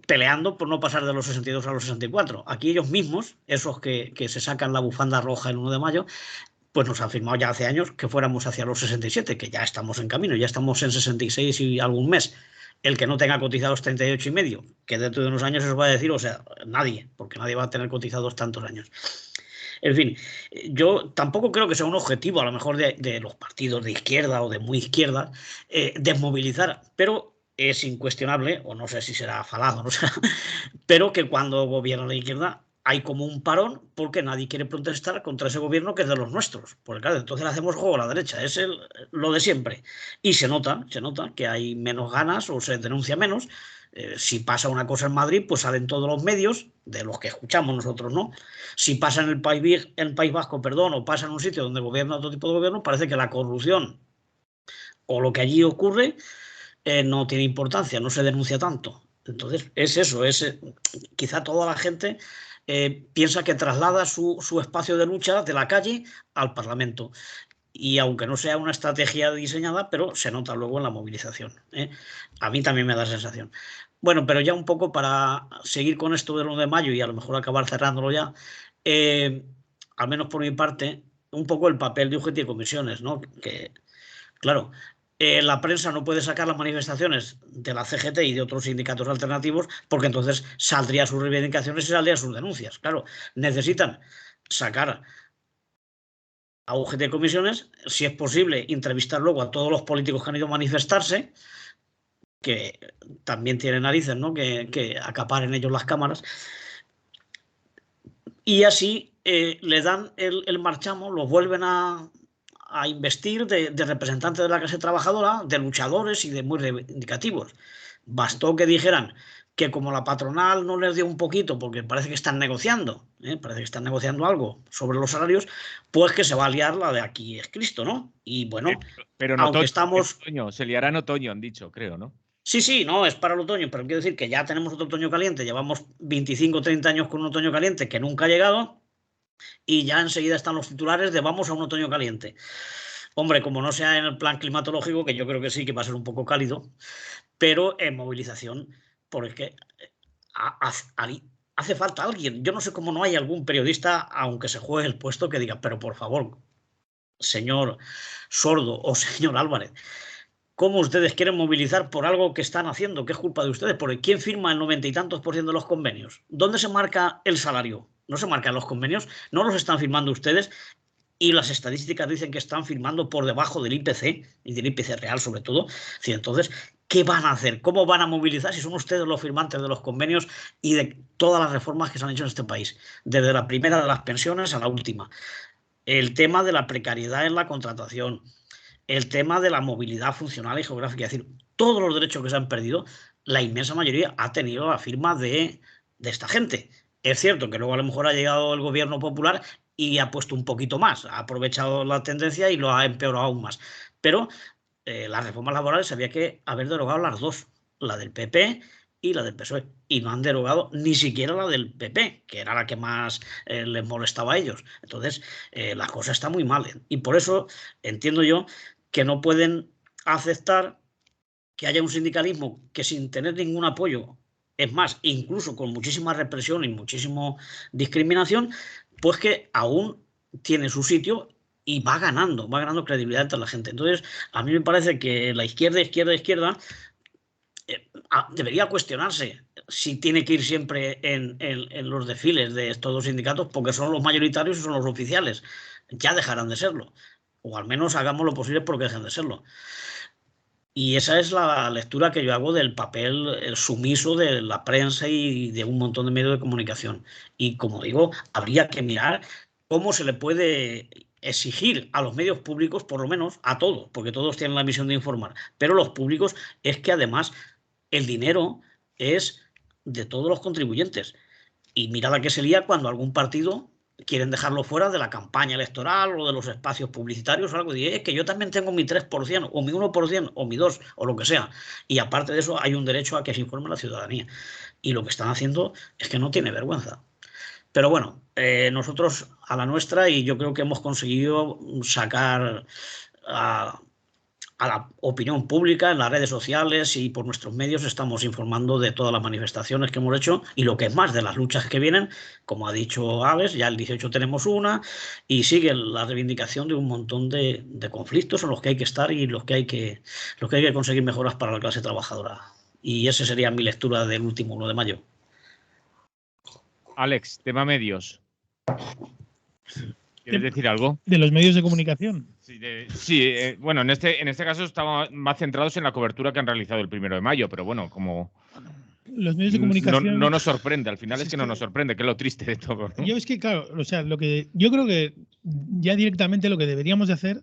peleando por no pasar de los 62 a los 64. Aquí ellos mismos, esos que se sacan la bufanda roja el 1 de mayo, pues nos han firmado ya hace años que fuéramos hacia los 67, que ya estamos en camino, ya estamos en 66 y algún mes. El que no tenga cotizados 38 y medio, que dentro de unos años os va a decir, o sea, nadie, porque nadie va a tener cotizados tantos años. En fin, yo tampoco creo que sea un objetivo, a lo mejor, de los partidos de izquierda o de muy izquierda, desmovilizar, pero es incuestionable, o no sé si será falado, no sé, pero que cuando gobierna la izquierda hay como un parón porque nadie quiere protestar contra ese gobierno que es de los nuestros. Porque claro, entonces le hacemos juego a la derecha, es lo de siempre. Y se nota que hay menos ganas o se denuncia menos. Si pasa una cosa en Madrid, pues salen todos los medios, de los que escuchamos nosotros, ¿no? Si pasa en el País Vasco, perdón, o pasa en un sitio donde gobierna otro tipo de gobierno, parece que la corrupción o lo que allí ocurre no tiene importancia, no se denuncia tanto. Entonces, es eso, quizá toda la gente piensa que traslada su espacio de lucha de la calle al Parlamento. Y aunque no sea una estrategia diseñada, pero se nota luego en la movilización. A mí también me da sensación. Bueno, pero ya un poco para seguir con esto del 1 de mayo y a lo mejor acabar cerrándolo ya, al menos por mi parte, un poco el papel de UGT y comisiones, ¿no? Que, claro, la prensa no puede sacar las manifestaciones de la CGT y de otros sindicatos alternativos porque entonces saldrían sus reivindicaciones y saldrían sus denuncias. Claro, necesitan sacar a UGT y comisiones, si es posible, entrevistar luego a todos los políticos que han ido a manifestarse, que también tienen narices, ¿no? Que acaparen ellos las cámaras. Y así le dan el marchamo, los vuelven a investir de representantes de la clase trabajadora, de luchadores y de muy reivindicativos. Bastó que dijeran que como la patronal no les dio un poquito, porque parece que están negociando, algo sobre los salarios, pues que se va a liar la de aquí es Cristo, ¿no? Y bueno, pero en aunque otoño, se liará en otoño, han dicho, creo, ¿no? Sí, no, es para el otoño, pero quiero decir que ya tenemos otro otoño caliente, llevamos 25 o 30 años con un otoño caliente que nunca ha llegado y ya enseguida están los titulares de vamos a un otoño caliente. Hombre, como no sea en el plan climatológico, que yo creo que sí, que va a ser un poco cálido, pero en movilización, porque hace falta alguien. Yo no sé cómo no hay algún periodista, aunque se juegue el puesto, que diga, pero por favor, señor Sordo o señor Álvarez, ¿cómo ustedes quieren movilizar por algo que están haciendo? ¿Qué es culpa de ustedes? Porque ¿quién firma el 90 y tantos % de los convenios? ¿Dónde se marca el salario? ¿No se marcan los convenios? ¿No los están firmando ustedes? Y las estadísticas dicen que están firmando por debajo del IPC, y del IPC real sobre todo. Sí, entonces, ¿qué van a hacer? ¿Cómo van a movilizar si son ustedes los firmantes de los convenios y de todas las reformas que se han hecho en este país? Desde la primera de las pensiones a la última. El tema de la precariedad en la contratación, el tema de la movilidad funcional y geográfica, es decir, todos los derechos que se han perdido, la inmensa mayoría ha tenido la firma de esta gente. Es cierto que luego a lo mejor ha llegado el gobierno popular y ha puesto un poquito más, ha aprovechado la tendencia y lo ha empeorado aún más. Pero las reformas laborales había que haber derogado las dos, la del PP y la del PSOE, y no han derogado ni siquiera la del PP, que era la que más les molestaba a ellos. Entonces, la cosa está muy mal, y por eso entiendo yo que no pueden aceptar que haya un sindicalismo que, sin tener ningún apoyo, es más, incluso con muchísima represión y muchísima discriminación, pues que aún tiene su sitio y va ganando credibilidad entre la gente. Entonces, a mí me parece que la izquierda debería cuestionarse si tiene que ir siempre en los desfiles de estos dos sindicatos, porque son los mayoritarios y son los oficiales. Ya dejarán de serlo, o al menos hagamos lo posible porque dejen de serlo. Y esa es la lectura que yo hago del papel sumiso de la prensa y de un montón de medios de comunicación. Y como digo, habría que mirar cómo se le puede exigir a los medios públicos, por lo menos a todos, porque todos tienen la misión de informar, pero los públicos es que además el dinero es de todos los contribuyentes. Y mira la que se lía cuando algún partido quieren dejarlo fuera de la campaña electoral o de los espacios publicitarios o algo. Y es que yo también tengo mi 3% o mi 1% o mi 2% o lo que sea. Y aparte de eso hay un derecho a que se informe a la ciudadanía. Y lo que están haciendo es que no tiene vergüenza. Pero bueno, nosotros a la nuestra, y yo creo que hemos conseguido sacar a la opinión pública en las redes sociales y por nuestros medios, estamos informando de todas las manifestaciones que hemos hecho y lo que es más, de las luchas que vienen. Como ha dicho Aves, ya el 18 tenemos una y sigue la reivindicación de un montón de conflictos en los que hay que estar y los que hay que conseguir mejoras para la clase trabajadora. Y esa sería mi lectura del último 1 de mayo. Alex, tema medios. ¿Quieres decir algo? De los medios de comunicación. Sí, bueno, en este caso estamos más centrados en la cobertura que han realizado el 1 de mayo, pero bueno, como los medios de comunicación no nos sorprende, al final es que no nos sorprende, que es lo triste de todo, ¿no? Yo es que, claro, o sea, yo creo que ya directamente lo que deberíamos de hacer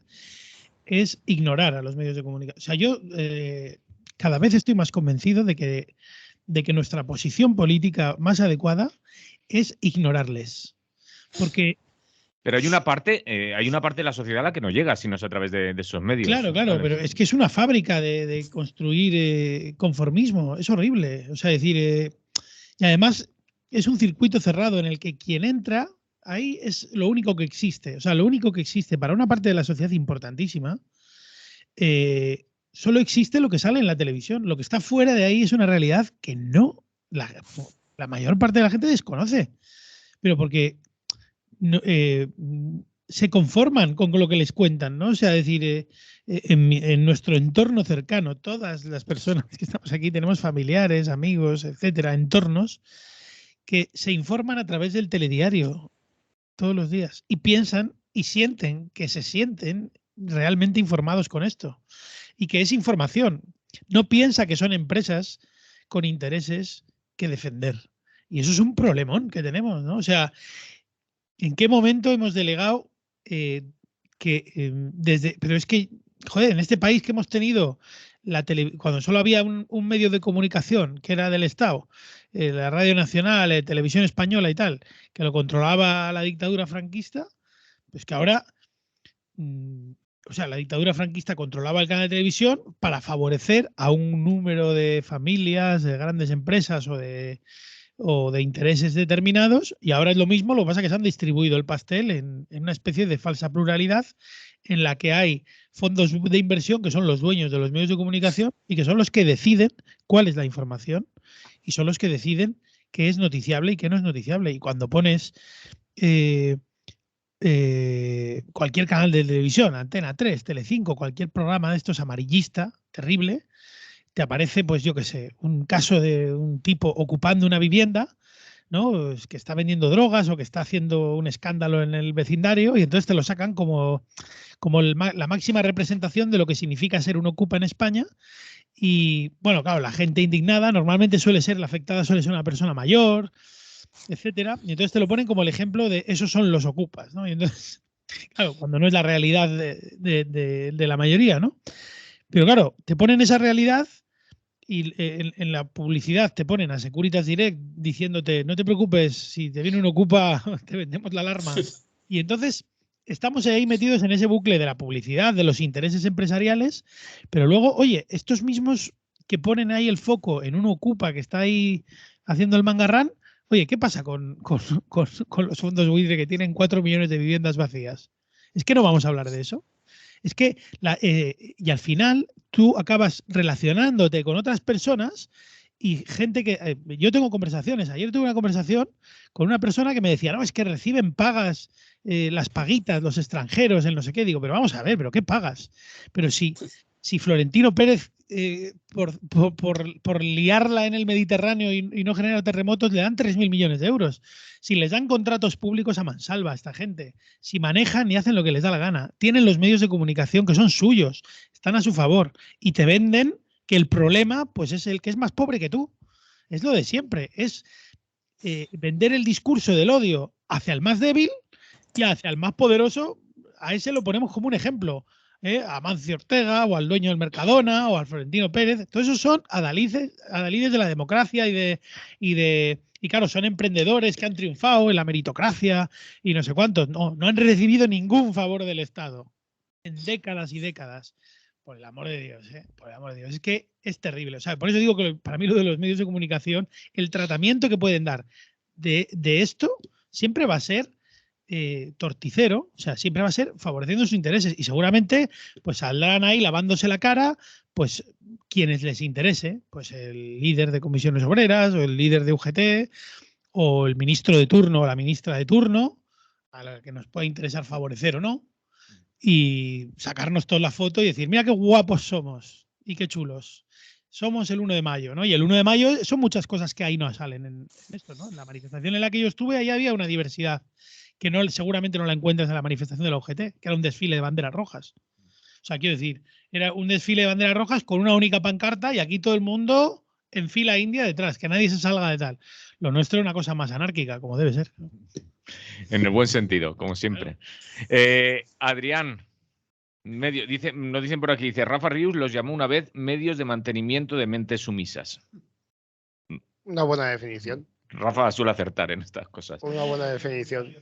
es ignorar a los medios de comunicación. O sea, yo cada vez estoy más convencido de que nuestra posición política más adecuada es ignorarles. Porque pero hay una parte de la sociedad a la que no llega si no es a través de esos medios. Claro, pero es que es una fábrica de construir conformismo. Es horrible. O sea, decir, y además es un circuito cerrado en el que quien entra ahí es lo único que existe. O sea, lo único que existe para una parte de la sociedad importantísima, solo existe lo que sale en la televisión. Lo que está fuera de ahí es una realidad que no la mayor parte de la gente desconoce. Pero porque se conforman con lo que les cuentan, ¿no? O sea, decir, en nuestro entorno cercano, todas las personas que estamos aquí tenemos familiares, amigos, etcétera, entornos que se informan a través del telediario todos los días y piensan y sienten que se sienten realmente informados con esto y que es información. No piensa que son empresas con intereses que defender. Y eso es un problemón que tenemos, ¿no? O sea, ¿en qué momento hemos delegado pero es que, joder, en este país que hemos tenido cuando solo había un medio de comunicación que era del Estado, la Radio Nacional, Televisión Española y tal, que lo controlaba la dictadura franquista, pues que ahora, o sea, la dictadura franquista controlaba el canal de televisión para favorecer a un número de familias, de grandes empresas o de intereses determinados, y ahora es lo mismo, lo que pasa es que se han distribuido el pastel en una especie de falsa pluralidad en la que hay fondos de inversión que son los dueños de los medios de comunicación y que son los que deciden cuál es la información y son los que deciden qué es noticiable y qué no es noticiable. Y cuando pones cualquier canal de televisión, Antena 3, Telecinco, cualquier programa de estos amarillista, terrible, te aparece, pues yo qué sé, un caso de un tipo ocupando una vivienda, ¿no? Que está vendiendo drogas o que está haciendo un escándalo en el vecindario y entonces te lo sacan como la máxima representación de lo que significa ser un ocupa en España. Y bueno, claro, la gente indignada normalmente la afectada suele ser una persona mayor, etcétera, y entonces te lo ponen como el ejemplo de esos son los ocupas, ¿no? Y entonces, claro, cuando no es la realidad de la mayoría, ¿no? Pero claro, te ponen esa realidad y en la publicidad te ponen a Securitas Direct diciéndote no te preocupes, si te viene un ocupa te vendemos la alarma. Y entonces estamos ahí metidos en ese bucle de la publicidad, de los intereses empresariales, pero luego, oye, estos mismos que ponen ahí el foco en un Ocupa que está ahí haciendo el mangarrán, oye, ¿qué pasa con los fondos buitre que tienen 4 millones de viviendas vacías? ¿Es que no vamos a hablar de eso? Es que, y al final, tú acabas relacionándote con otras personas y gente que... yo tengo conversaciones. Ayer tuve una conversación con una persona que me decía, no, es que reciben pagas, las paguitas, los extranjeros, el no sé qué. Digo, pero vamos a ver, ¿pero qué pagas? Pero si Florentino Pérez, por liarla en el Mediterráneo y no generar terremotos, le dan 3.000 millones de euros. Si les dan contratos públicos a mansalva a esta gente, si manejan y hacen lo que les da la gana, tienen los medios de comunicación que son suyos, están a su favor y te venden que el problema pues es el que es más pobre que tú. Es lo de siempre, es vender el discurso del odio hacia el más débil y hacia el más poderoso. A ese lo ponemos como un ejemplo. A Mancio Ortega o al dueño del Mercadona o al Florentino Pérez. Todos esos son adalides de la democracia y claro, son emprendedores que han triunfado en la meritocracia y no sé cuántos. No han recibido ningún favor del Estado en décadas y décadas. Por el amor de Dios, por el amor de Dios. Es que es terrible. O sea, por eso digo que para mí lo de los medios de comunicación, el tratamiento que pueden dar de esto siempre va a ser torticero, o sea, siempre va a ser favoreciendo sus intereses y seguramente pues saldrán ahí lavándose la cara pues quienes les interese, pues el líder de comisiones obreras o el líder de UGT o el ministro de turno o la ministra de turno a la que nos pueda interesar favorecer o no y sacarnos toda la foto y decir, mira qué guapos somos y qué chulos. Somos el 1 de mayo, ¿no? Y el 1 de mayo son muchas cosas que ahí no salen en esto, ¿no? En la manifestación en la que yo estuve, ahí había una diversidad que seguramente no la encuentras en la manifestación de la UGT, que era un desfile de banderas rojas. O sea, quiero decir, era un desfile de banderas rojas con una única pancarta y aquí todo el mundo en fila india detrás, que nadie se salga de tal. Lo nuestro es una cosa más anárquica, como debe ser. En el buen sentido, como siempre. Adrián, nos dicen por aquí, dice, Rafa Rius los llamó una vez medios de mantenimiento de mentes sumisas. Una buena definición. Rafa suele acertar en estas cosas. Una buena definición.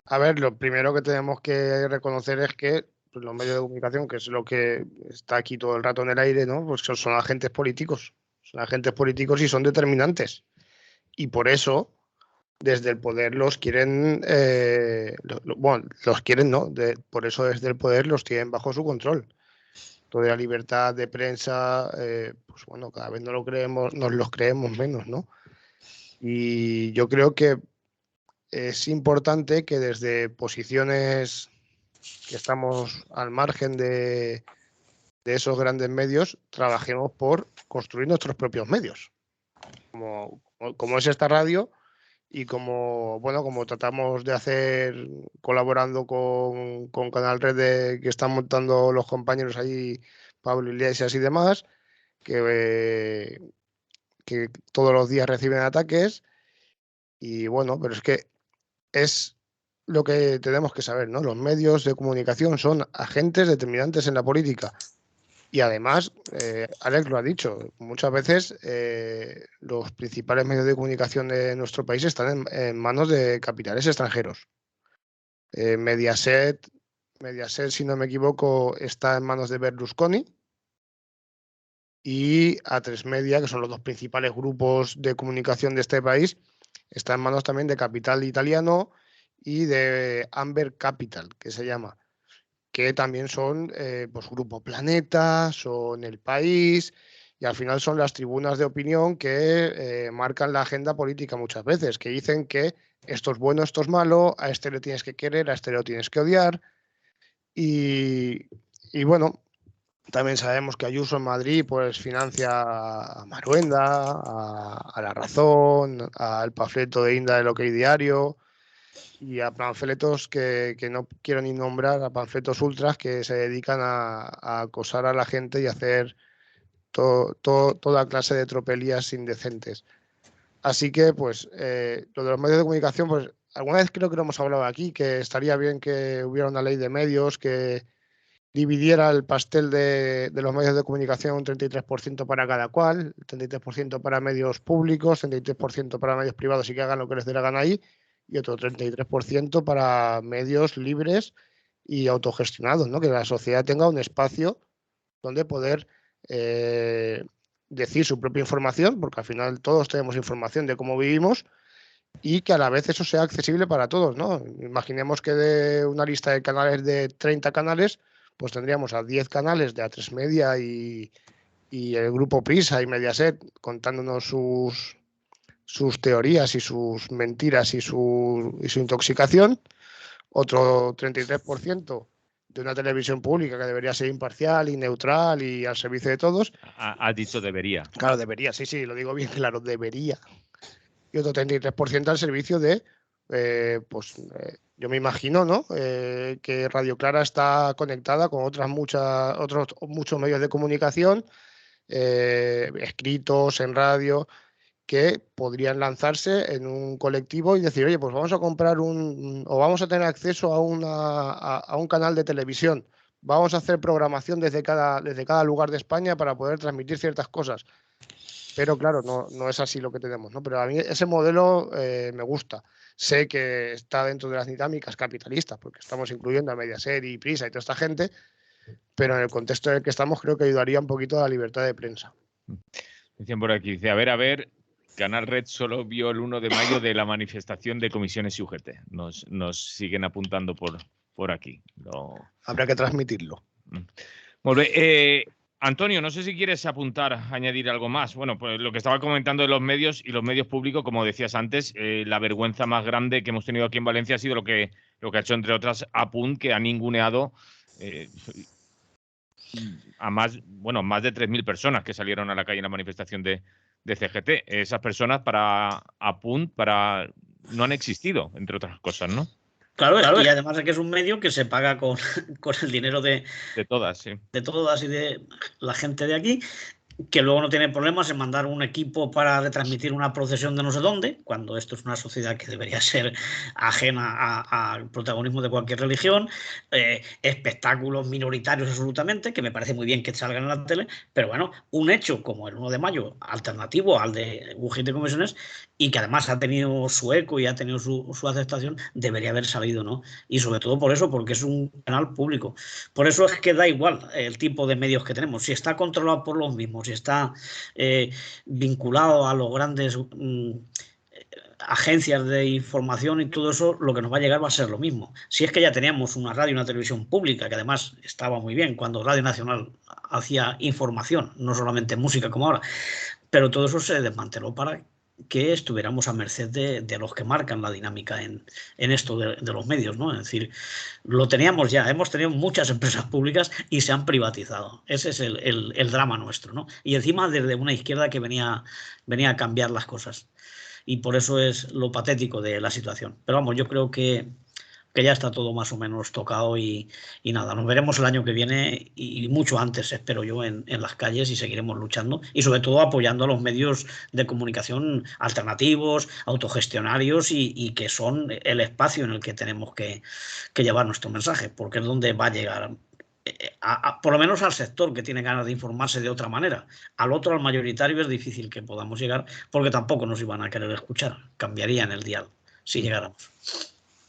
A ver, lo primero que tenemos que reconocer es que pues, los medios de comunicación, que es lo que está aquí todo el rato en el aire, ¿no? Pues son agentes políticos. Son agentes políticos y son determinantes. Y por eso, desde el poder los quieren, los quieren, ¿no? Por eso desde el poder los tienen bajo su control. Toda la libertad de prensa, pues bueno, cada vez nos los creemos menos, ¿no? Y yo creo que es importante que desde posiciones que estamos al margen de esos grandes medios, trabajemos por construir nuestros propios medios, como es esta radio y como tratamos de hacer colaborando con Canal Red que están montando los compañeros allí, Pablo Iglesias y demás, que todos los días reciben ataques y bueno, pero es que es lo que tenemos que saber, ¿no? Los medios de comunicación son agentes determinantes en la política. Y además, Alex lo ha dicho, muchas veces los principales medios de comunicación de nuestro país están en manos de capitales extranjeros. Mediaset, si no me equivoco, está en manos de Berlusconi. Y A3 Media, que son los dos principales grupos de comunicación de este país, está en manos también de Capital Italiano y de Amber Capital, que se llama, que también son pues Grupo Planeta, son El País, y al final son las tribunas de opinión que marcan la agenda política muchas veces, que dicen que esto es bueno, esto es malo, a este le tienes que querer, a este lo tienes que odiar, y bueno, también sabemos que Ayuso en Madrid pues financia a Maruenda, a La Razón, al panfleto de Inda del OK Diario y a panfletos que no quiero ni nombrar, a panfletos ultras que se dedican a acosar a la gente y hacer toda clase de tropelías indecentes. Así que pues lo de los medios de comunicación, pues alguna vez creo que lo hemos hablado aquí, que estaría bien que hubiera una ley de medios que dividiera el pastel de los medios de comunicación un 33% para cada cual, 33% para medios públicos, 33% para medios privados y que hagan lo que les dé la gana ahí, y otro 33% para medios libres y autogestionados, ¿no? Que la sociedad tenga un espacio donde poder decir su propia información, porque al final todos tenemos información de cómo vivimos, y que a la vez eso sea accesible para todos, ¿no? Imaginemos que de una lista de canales de 30 canales, pues tendríamos a 10 canales de A3 Media y el grupo Prisa y Mediaset contándonos sus teorías y sus mentiras y su intoxicación. Otro 33% de una televisión pública que debería ser imparcial y neutral y al servicio de todos. Ha dicho debería. Claro, debería, sí, lo digo bien claro, debería. Y otro 33% al servicio de, yo me imagino, ¿no? Que Radio Clara está conectada con otros muchos medios de comunicación, escritos, en radio, que podrían lanzarse en un colectivo y decir, oye, pues vamos a comprar o vamos a tener acceso a un canal de televisión, vamos a hacer programación desde cada lugar de España para poder transmitir ciertas cosas. Pero claro, no es así lo que tenemos, ¿no? Pero a mí ese modelo me gusta. Sé que está dentro de las dinámicas capitalistas, porque estamos incluyendo a Mediaset y Prisa y toda esta gente, pero en el contexto en el que estamos creo que ayudaría un poquito a la libertad de prensa. Dicen por aquí, dice, a ver, Canal Red solo vio el 1 de mayo de la manifestación de comisiones y UGT. Nos siguen apuntando por aquí. Habrá que transmitirlo. Muy bien. Antonio, no sé si quieres añadir algo más. Bueno, pues lo que estaba comentando de los medios y los medios públicos, como decías antes, la vergüenza más grande que hemos tenido aquí en Valencia ha sido lo que ha hecho, entre otras, APUNT, que ha ninguneado a más de 3.000 personas que salieron a la calle en la manifestación de CGT. Esas personas para APUNT no han existido, entre otras cosas, ¿no? Claro, y además es que es un medio que se paga con el dinero de todas, sí. De todas y de la gente de aquí, que luego no tiene problemas en mandar un equipo para retransmitir una procesión de no sé dónde, cuando esto es una sociedad que debería ser ajena al protagonismo de cualquier religión, espectáculos minoritarios absolutamente, que me parece muy bien que salgan en la tele, pero bueno, un hecho como el 1 de mayo, alternativo al de UGT Comisiones, y que además ha tenido su eco y ha tenido su aceptación, debería haber salido, ¿no? Y sobre todo por eso, porque es un canal público. Por eso es que da igual el tipo de medios que tenemos. Si está controlado por los mismos, si está vinculado a los grandes agencias de información y todo eso, lo que nos va a llegar va a ser lo mismo. Si es que ya teníamos una radio y una televisión pública, que además estaba muy bien cuando Radio Nacional hacía información, no solamente música como ahora, pero todo eso se desmanteló para que estuviéramos a merced de los que marcan la dinámica en esto de los medios, ¿no? Es decir, lo teníamos ya, hemos tenido muchas empresas públicas y se han privatizado. Ese es el drama nuestro, ¿no? Y encima desde una izquierda que venía a cambiar las cosas. Y por eso es lo patético de la situación. Pero vamos, yo creo que ya está todo más o menos tocado y nada, nos veremos el año que viene y mucho antes, espero yo, en las calles, y seguiremos luchando y sobre todo apoyando a los medios de comunicación alternativos, autogestionarios y que son el espacio en el que tenemos que llevar nuestro mensaje, porque es donde va a llegar por lo menos al sector que tiene ganas de informarse de otra manera. Al otro, al mayoritario, es difícil que podamos llegar porque tampoco nos iban a querer escuchar, cambiarían el dial si llegáramos.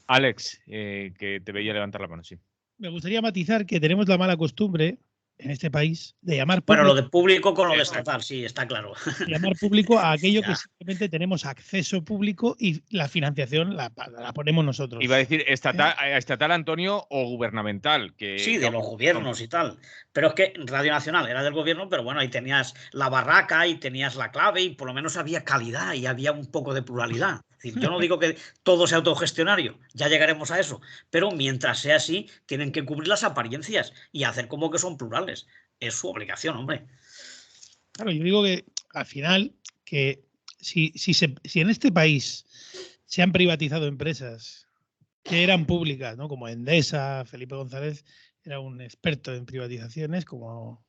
Alex, que te veía levantar la mano, sí. Me gustaría matizar que tenemos la mala costumbre en este país de llamar público. Bueno, lo de público con lo de estatal, sí, está claro. Llamar público a aquello que simplemente tenemos acceso público y la financiación la ponemos nosotros. Iba a decir estatal, Antonio, o gubernamental. Sí, de los gobiernos y tal. Pero es que Radio Nacional era del gobierno, pero bueno, ahí tenías la barraca y tenías la clave y por lo menos había calidad y había un poco de pluralidad. Es decir, yo no digo que todo sea autogestionario, ya llegaremos a eso, pero mientras sea así, tienen que cubrir las apariencias y hacer como que son plurales. Es su obligación, hombre. Claro, yo digo que al final, que si en este país se han privatizado empresas que eran públicas, ¿no? Como Endesa, Felipe González era un experto en privatizaciones, como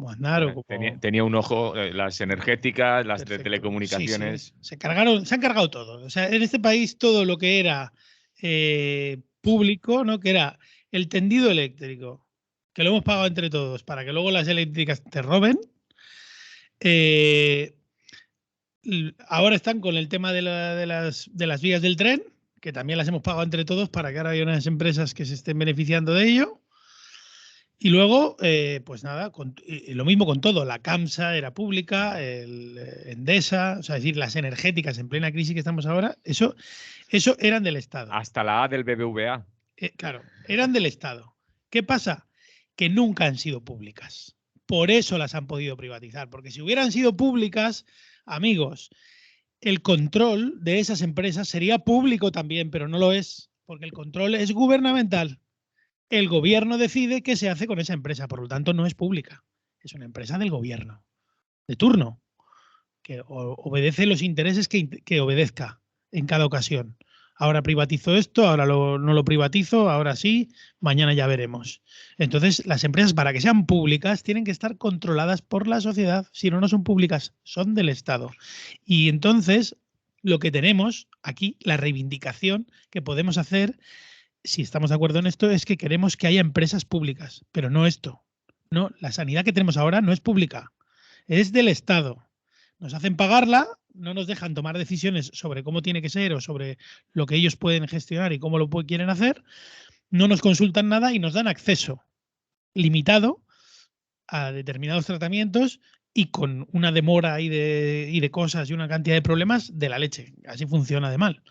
Aznar o como... Tenía un ojo, las energéticas, las de telecomunicaciones. Sí. Se han cargado todo. O sea, en este país todo lo que era público, ¿no? Que era el tendido eléctrico, que lo hemos pagado entre todos para que luego las eléctricas te roben. Ahora están con el tema de las vías del tren, que también las hemos pagado entre todos para que ahora haya unas empresas que se estén beneficiando de ello. Y luego, pues nada, lo mismo con todo. La CAMSA era pública, el Endesa, o sea, es decir, las energéticas en plena crisis que estamos ahora, eso eran del Estado. Hasta la A del BBVA. Claro, eran del Estado. ¿Qué pasa? Que nunca han sido públicas. Por eso las han podido privatizar. Porque si hubieran sido públicas, amigos, el control de esas empresas sería público también, pero no lo es, porque el control es gubernamental. El gobierno decide qué se hace con esa empresa, por lo tanto no es pública. Es una empresa del gobierno, de turno, que obedece los intereses que obedezca en cada ocasión. Ahora privatizo esto, ahora no lo privatizo, ahora sí, mañana ya veremos. Entonces, las empresas, para que sean públicas, tienen que estar controladas por la sociedad. Si no, no son públicas, son del Estado. Y entonces, lo que tenemos aquí, la reivindicación que podemos hacer, si estamos de acuerdo en esto, es que queremos que haya empresas públicas, pero no esto. No, la sanidad que tenemos ahora no es pública, es del Estado. Nos hacen pagarla, no nos dejan tomar decisiones sobre cómo tiene que ser o sobre lo que ellos pueden gestionar y cómo lo quieren hacer, no nos consultan nada y nos dan acceso limitado a determinados tratamientos y con una demora y de cosas y una cantidad de problemas de la leche. Así funciona de mal.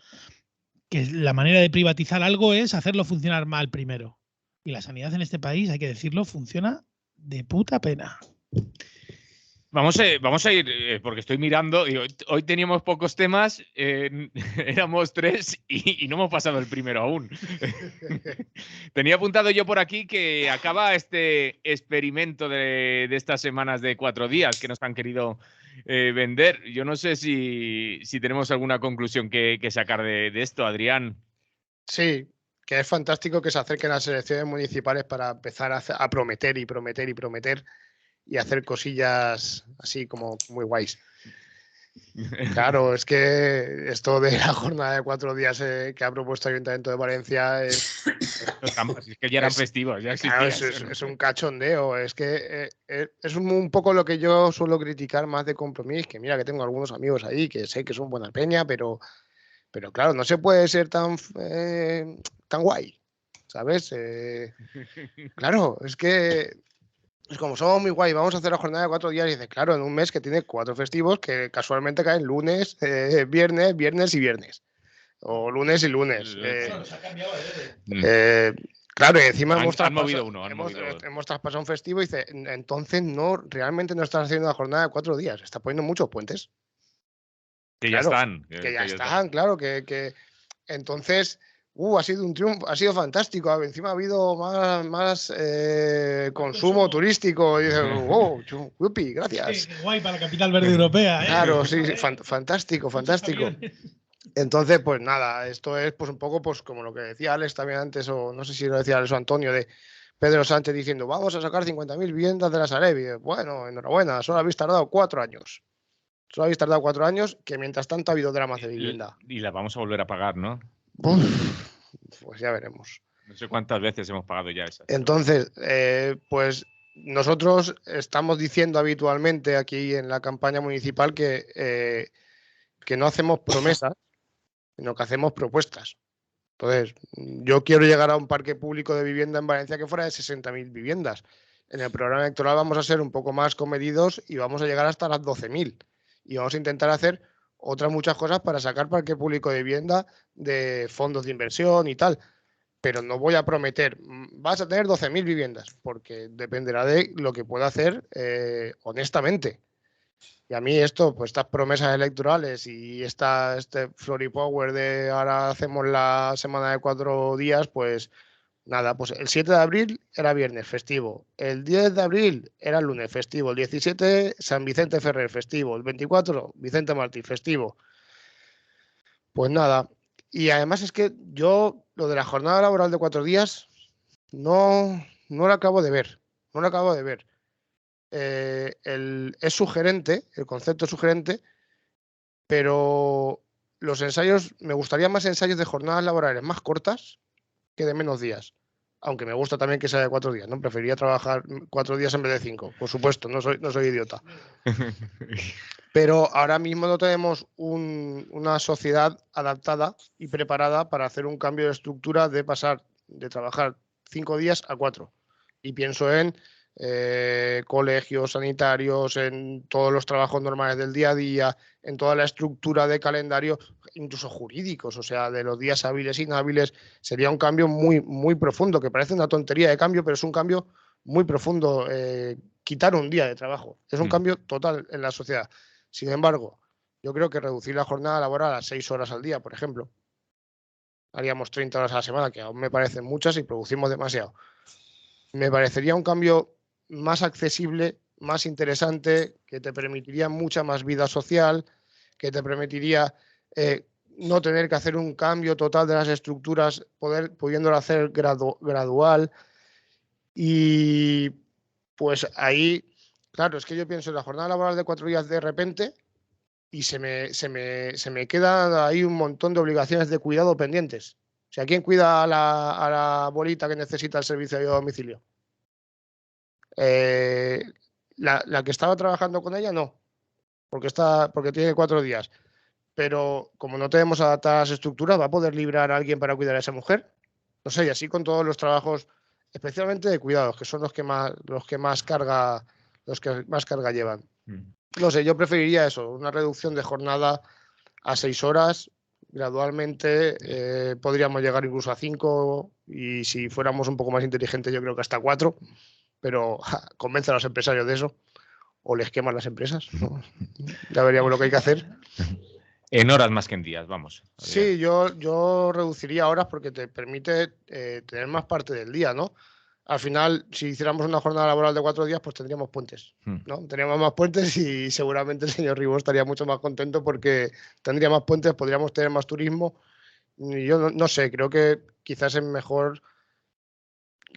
Que la manera de privatizar algo es hacerlo funcionar mal primero. Y la sanidad en este país, hay que decirlo, funciona de puta pena. Vamos a ir, porque estoy mirando, y hoy teníamos pocos temas, éramos 3 y no hemos pasado el primero aún. Tenía apuntado yo por aquí que acaba este experimento de estas semanas de 4 días que nos han querido vender. Yo no sé si tenemos alguna conclusión que sacar de esto, Adrián. Sí, que es fantástico que se acerquen las elecciones municipales para empezar a prometer y prometer y prometer y hacer cosillas así como muy guays. Claro, es que esto de la jornada de 4 días que ha propuesto el Ayuntamiento de Valencia es que ya eran festivos. Ya claro, es un cachondeo. Es que es un poco lo que yo suelo criticar más de Compromís, que mira que tengo algunos amigos ahí que sé que son buena peña, pero claro, no se puede ser tan guay, ¿sabes? Claro, es que es como somos muy guay, vamos a hacer la jornada de 4 días y dices, claro, en un mes que tiene 4 festivos que casualmente caen lunes, viernes y viernes. O lunes y lunes. Claro, y encima hemos traspasado un festivo y dice, entonces realmente no estás haciendo una jornada de 4 días, estás poniendo muchos puentes. Que claro, ya están. Que ya están, claro, que entonces... ha sido un triunfo, ha sido fantástico. Encima ha habido más consumo turístico. Y dices, wow, yupi, gracias. Qué guay para la capital verde europea. Claro, sí, fantástico. Entonces, pues nada, esto es pues un poco pues como lo que decía Alex también antes, o no sé si lo decía Alex o Antonio, de Pedro Sánchez diciendo, vamos a sacar 50.000 viviendas de la Sareb. Bueno, enhorabuena, solo habéis tardado 4 años. Solo habéis tardado 4 años, que mientras tanto ha habido dramas de vivienda. Y la vamos a volver a pagar, ¿no? Pues ya veremos. No sé cuántas veces hemos pagado ya esas. Entonces, pues nosotros estamos diciendo habitualmente aquí en la campaña municipal que no hacemos promesas, sino que hacemos propuestas. Entonces, yo quiero llegar a un parque público de vivienda en Valencia que fuera de 60.000 viviendas. En el programa electoral vamos a ser un poco más comedidos y vamos a llegar hasta las 12.000. Y vamos a intentar hacer otras muchas cosas para sacar parque público de vivienda de fondos de inversión y tal. Pero no voy a prometer, vas a tener 12.000 viviendas, porque dependerá de lo que pueda hacer honestamente. Y a mí esto, pues estas promesas electorales y este Flori Power de ahora hacemos la semana de 4 días, pues nada, pues el 7 de abril era viernes festivo, el 10 de abril era lunes festivo, el 17 San Vicente Ferrer festivo, el 24 Vicente Martí festivo. Pues nada, y además es que yo lo de la jornada laboral de 4 días no lo acabo de ver, es sugerente, el concepto es sugerente, pero los ensayos, me gustaría más ensayos de jornadas laborales más cortas que de menos días. aunque me gusta también que sea de 4 días, ¿no? Preferiría trabajar 4 días en vez de 5, por supuesto, no soy idiota. Pero ahora mismo no tenemos una sociedad adaptada y preparada para hacer un cambio de estructura de pasar de trabajar 5 días a 4. Y pienso en colegios sanitarios, en todos los trabajos normales del día a día, en toda la estructura de calendario, incluso jurídicos, o sea, de los días hábiles e inhábiles. Sería un cambio muy, muy profundo, que parece una tontería de cambio, pero es un cambio muy profundo. Quitar un día de trabajo es un cambio total en la sociedad. Sin embargo, yo creo que reducir la jornada laboral a 6 horas al día, por ejemplo, haríamos 30 horas a la semana, que aún me parecen muchas y producimos demasiado. Me parecería un cambio más accesible, más interesante, que te permitiría mucha más vida social, que te permitiría no tener que hacer un cambio total de las estructuras, pudiéndolo hacer gradual. Y pues ahí, claro, es que yo pienso en la jornada laboral de 4 días de repente y se me queda ahí un montón de obligaciones de cuidado pendientes. O sea, ¿quién cuida a la abuelita que necesita el servicio de domicilio? La que estaba trabajando con ella no, porque tiene 4 días. Pero como no tenemos adaptadas las estructuras, ¿va a poder librar a alguien para cuidar a esa mujer? No sé, y así con todos los trabajos, especialmente de cuidados, que son los que más carga llevan. No sé, yo preferiría eso, una reducción de jornada a 6 horas. Gradualmente podríamos llegar incluso a 5 y si fuéramos un poco más inteligentes yo creo que hasta 4, pero convence a los empresarios de eso o les queman las empresas, ¿no? Ya veríamos lo que hay que hacer. En horas más que en días, vamos. Sí, yo reduciría horas porque te permite tener más parte del día, ¿no? Al final, si hiciéramos una jornada laboral de 4 días, pues tendríamos puentes, ¿no? Tendríamos más puentes y seguramente el señor Ribó estaría mucho más contento porque tendría más puentes, podríamos tener más turismo. Y yo no sé, creo que quizás es mejor,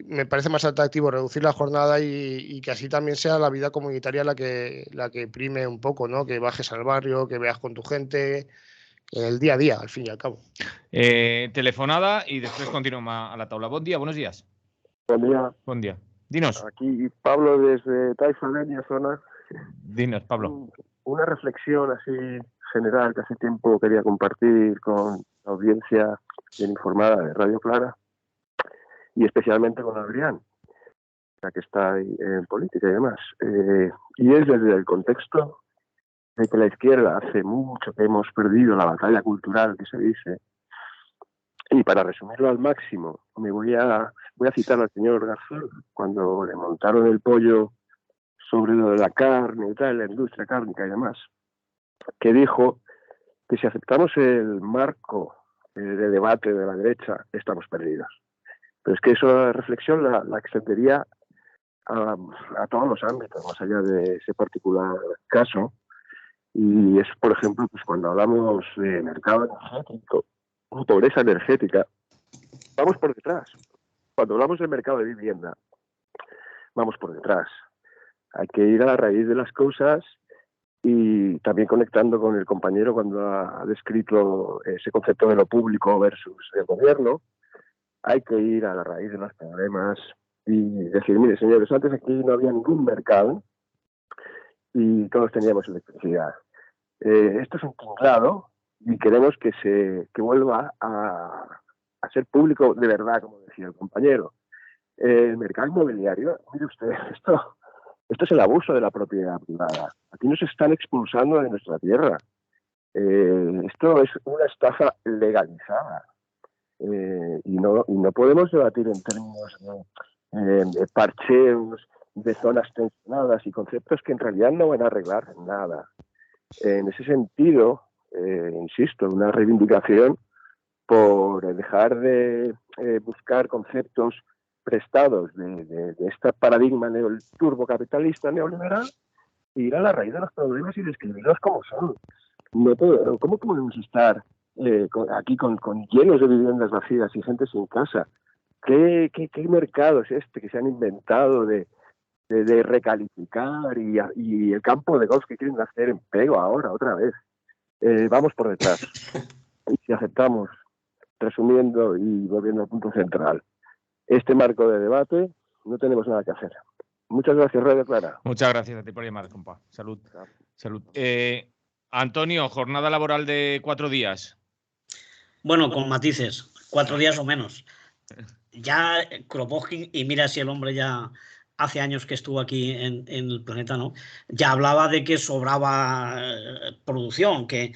me parece más atractivo reducir la jornada y que así también sea la vida comunitaria la que prime un poco, ¿no? Que bajes al barrio, que veas con tu gente, el día a día, al fin y al cabo. Telefonada y después continúa a la tabla. Buen día, buenos días. Buen día. Buen día. Dinos. Aquí Pablo desde Taifa, zona. Dinos, Pablo. Una reflexión así general que hace tiempo quería compartir con la audiencia bien informada de Radio Clara y especialmente con Adrián, ya que está ahí en política y demás. Y es desde el contexto de que la izquierda hace mucho que hemos perdido la batalla cultural que se dice. Y para resumirlo al máximo, voy a citar al señor Garzón cuando le montaron el pollo sobre lo de la carne y tal, la industria cárnica y demás, que dijo que si aceptamos el marco de debate de la derecha, estamos perdidos. Pero es que esa reflexión la extendería a todos los ámbitos, más allá de ese particular caso. Y es, por ejemplo, pues cuando hablamos de mercado energético, pobreza energética, vamos por detrás. Cuando hablamos del mercado de vivienda, vamos por detrás. Hay que ir a la raíz de las cosas y también conectando con el compañero cuando ha descrito ese concepto de lo público versus el gobierno, hay que ir a la raíz de los problemas y decir, mire señores, antes aquí no había ningún mercado y todos teníamos electricidad. Esto es un tinglado y queremos que vuelva a ser público de verdad, como decía el compañero. El mercado inmobiliario, mire usted, esto es el abuso de la propiedad privada. Aquí nos están expulsando de nuestra tierra. Esto es una estafa legalizada. Y no podemos debatir en términos de parcheos, de zonas tensionadas y conceptos que en realidad no van a arreglar nada. En ese sentido, insisto, una reivindicación por dejar de buscar conceptos prestados de este paradigma turbocapitalista neoliberal e ir a la raíz de los problemas y describirlos como son. ¿Cómo podemos estar aquí con llenos de viviendas vacías y gente sin casa? ¿Qué mercado es este que se han inventado de recalificar y el campo de golf que quieren hacer en Pego ahora, otra vez? Vamos por detrás. Y si aceptamos, resumiendo y volviendo al punto central, este marco de debate, no tenemos nada que hacer. Muchas gracias, Radio Clara. Muchas gracias a ti por llamar, compa. Salud. Salud. Antonio, jornada laboral de 4 días. Bueno, con matices, 4 días o menos. Ya Kropotkin, y mira si el hombre ya hace años que estuvo aquí en el planeta, ¿no? Ya hablaba de que sobraba producción, que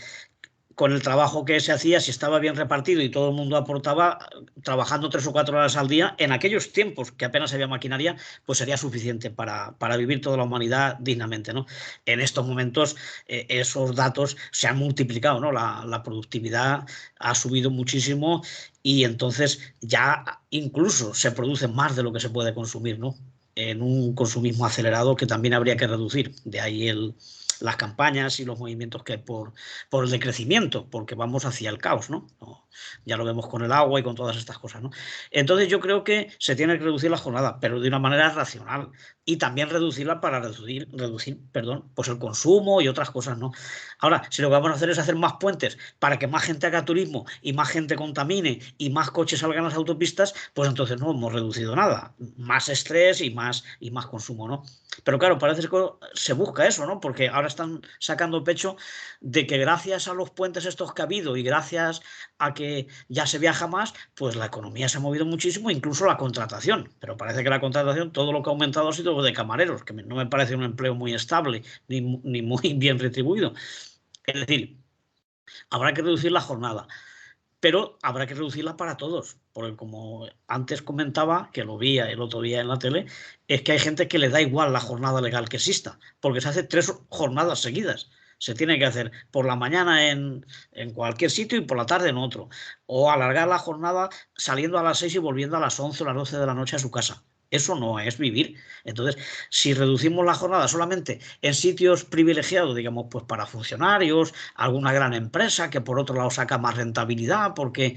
con el trabajo que se hacía, si estaba bien repartido y todo el mundo aportaba, trabajando 3 o 4 horas al día, en aquellos tiempos que apenas había maquinaria, pues sería suficiente para vivir toda la humanidad dignamente, ¿no? En estos momentos esos datos se han multiplicado, ¿no? La productividad ha subido muchísimo y entonces ya incluso se produce más de lo que se puede consumir, ¿no? En un consumismo acelerado que también habría que reducir. De ahí las campañas y los movimientos que hay por el decrecimiento, porque vamos hacia el caos, ¿no? Ya lo vemos con el agua y con todas estas cosas, ¿no? Entonces yo creo que se tiene que reducir la jornada, pero de una manera racional, y también reducirla para reducir, pues el consumo y otras cosas, ¿no? Ahora, si lo que vamos a hacer es hacer más puentes para que más gente haga turismo y más gente contamine y más coches salgan a las autopistas, pues entonces no hemos reducido nada. Más estrés y más consumo, ¿no? Pero claro, parece que se busca eso, ¿no? Porque ahora están sacando pecho de que gracias a los puentes estos que ha habido y gracias a que ya se viaja más, pues la economía se ha movido muchísimo, incluso la contratación. Pero parece que la contratación, todo lo que ha aumentado ha sido de camareros, que no me parece un empleo muy estable ni muy bien retribuido. Es decir, habrá que reducir la jornada, pero habrá que reducirla para todos, porque como antes comentaba, que lo vi el otro día en la tele, es que hay gente que le da igual la jornada legal que exista, porque se hace 3 jornadas seguidas. Se tiene que hacer por la mañana en cualquier sitio y por la tarde en otro. O alargar la jornada saliendo a las 6 y volviendo a las 11 o las 12 de la noche a su casa. Eso no es vivir. Entonces, si reducimos la jornada solamente en sitios privilegiados, digamos, pues para funcionarios, alguna gran empresa que por otro lado saca más rentabilidad porque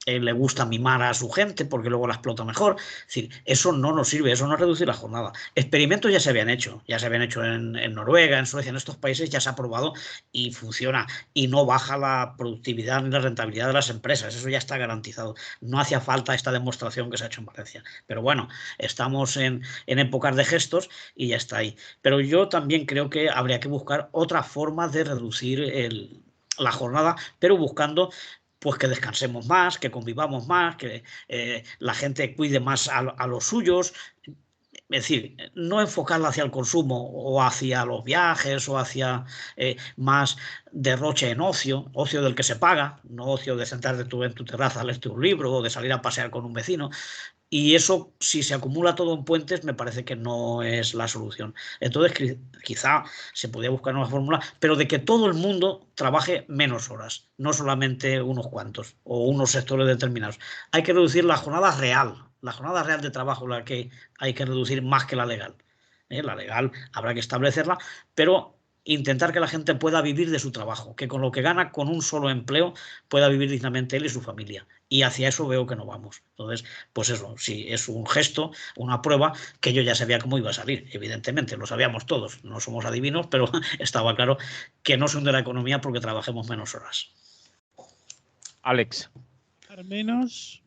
le gusta mimar a su gente porque luego la explota mejor. Es decir, eso no nos sirve, eso no es reducir la jornada. Experimentos ya se habían hecho en Noruega, en Suecia, en estos países ya se ha probado y funciona y no baja la productividad ni la rentabilidad de las empresas, eso ya está garantizado. No hacía falta esta demostración que se ha hecho en Valencia. Pero bueno, estamos en épocas de gestos y ya está ahí. Pero yo también creo que habría que buscar otras formas de reducir la jornada, pero buscando pues que descansemos más, que convivamos más, que la gente cuide más a los suyos. Es decir, no enfocarla hacia el consumo o hacia los viajes o hacia más derroche en ocio del que se paga, no ocio de sentarte tú en tu terraza a leerte un libro o de salir a pasear con un vecino. Y eso, si se acumula todo en puentes, me parece que no es la solución. Entonces, quizá se podría buscar una fórmula, pero de que todo el mundo trabaje menos horas, no solamente unos cuantos o unos sectores determinados. Hay que reducir la jornada real de trabajo, la que hay que reducir más que la legal. La legal habrá que establecerla, pero intentar que la gente pueda vivir de su trabajo, que con lo que gana con un solo empleo pueda vivir dignamente él y su familia. Y hacia eso veo que no vamos. Entonces, pues eso, sí, es un gesto, una prueba que yo ya sabía cómo iba a salir, evidentemente, lo sabíamos todos, no somos adivinos, pero estaba claro que no se hunde la economía porque trabajemos menos horas. Alex. Al menos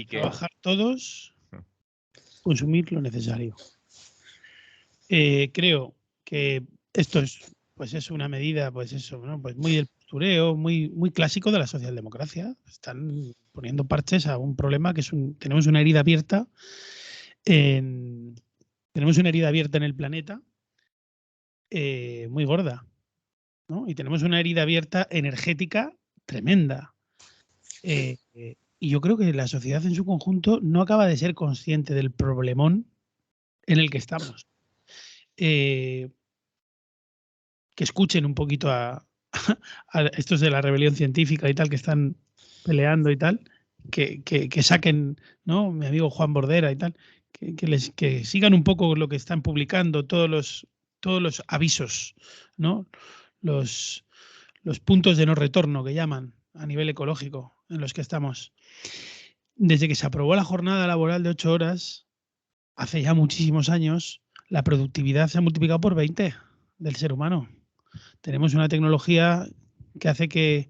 trabajar todos, consumir lo necesario. Creo que esto es una medida, pues eso, ¿no? Pues muy del postureo, muy clásico de la socialdemocracia. Están poniendo parches a un problema que tenemos una herida abierta en el planeta muy gorda, ¿no? Y tenemos una herida abierta energética tremenda. Y yo creo que la sociedad en su conjunto no acaba de ser consciente del problemón en el que estamos. Que escuchen un poquito a estos de la rebelión científica y tal, que están peleando y tal, que saquen, ¿no? Mi amigo Juan Bordera y tal, que sigan un poco lo que están publicando, todos los avisos, ¿no? Los puntos de no retorno que llaman a nivel ecológico en los que estamos. Desde que se aprobó la jornada laboral de 8 horas, hace ya muchísimos años, la productividad se ha multiplicado por 20 del ser humano. Tenemos una tecnología que hace que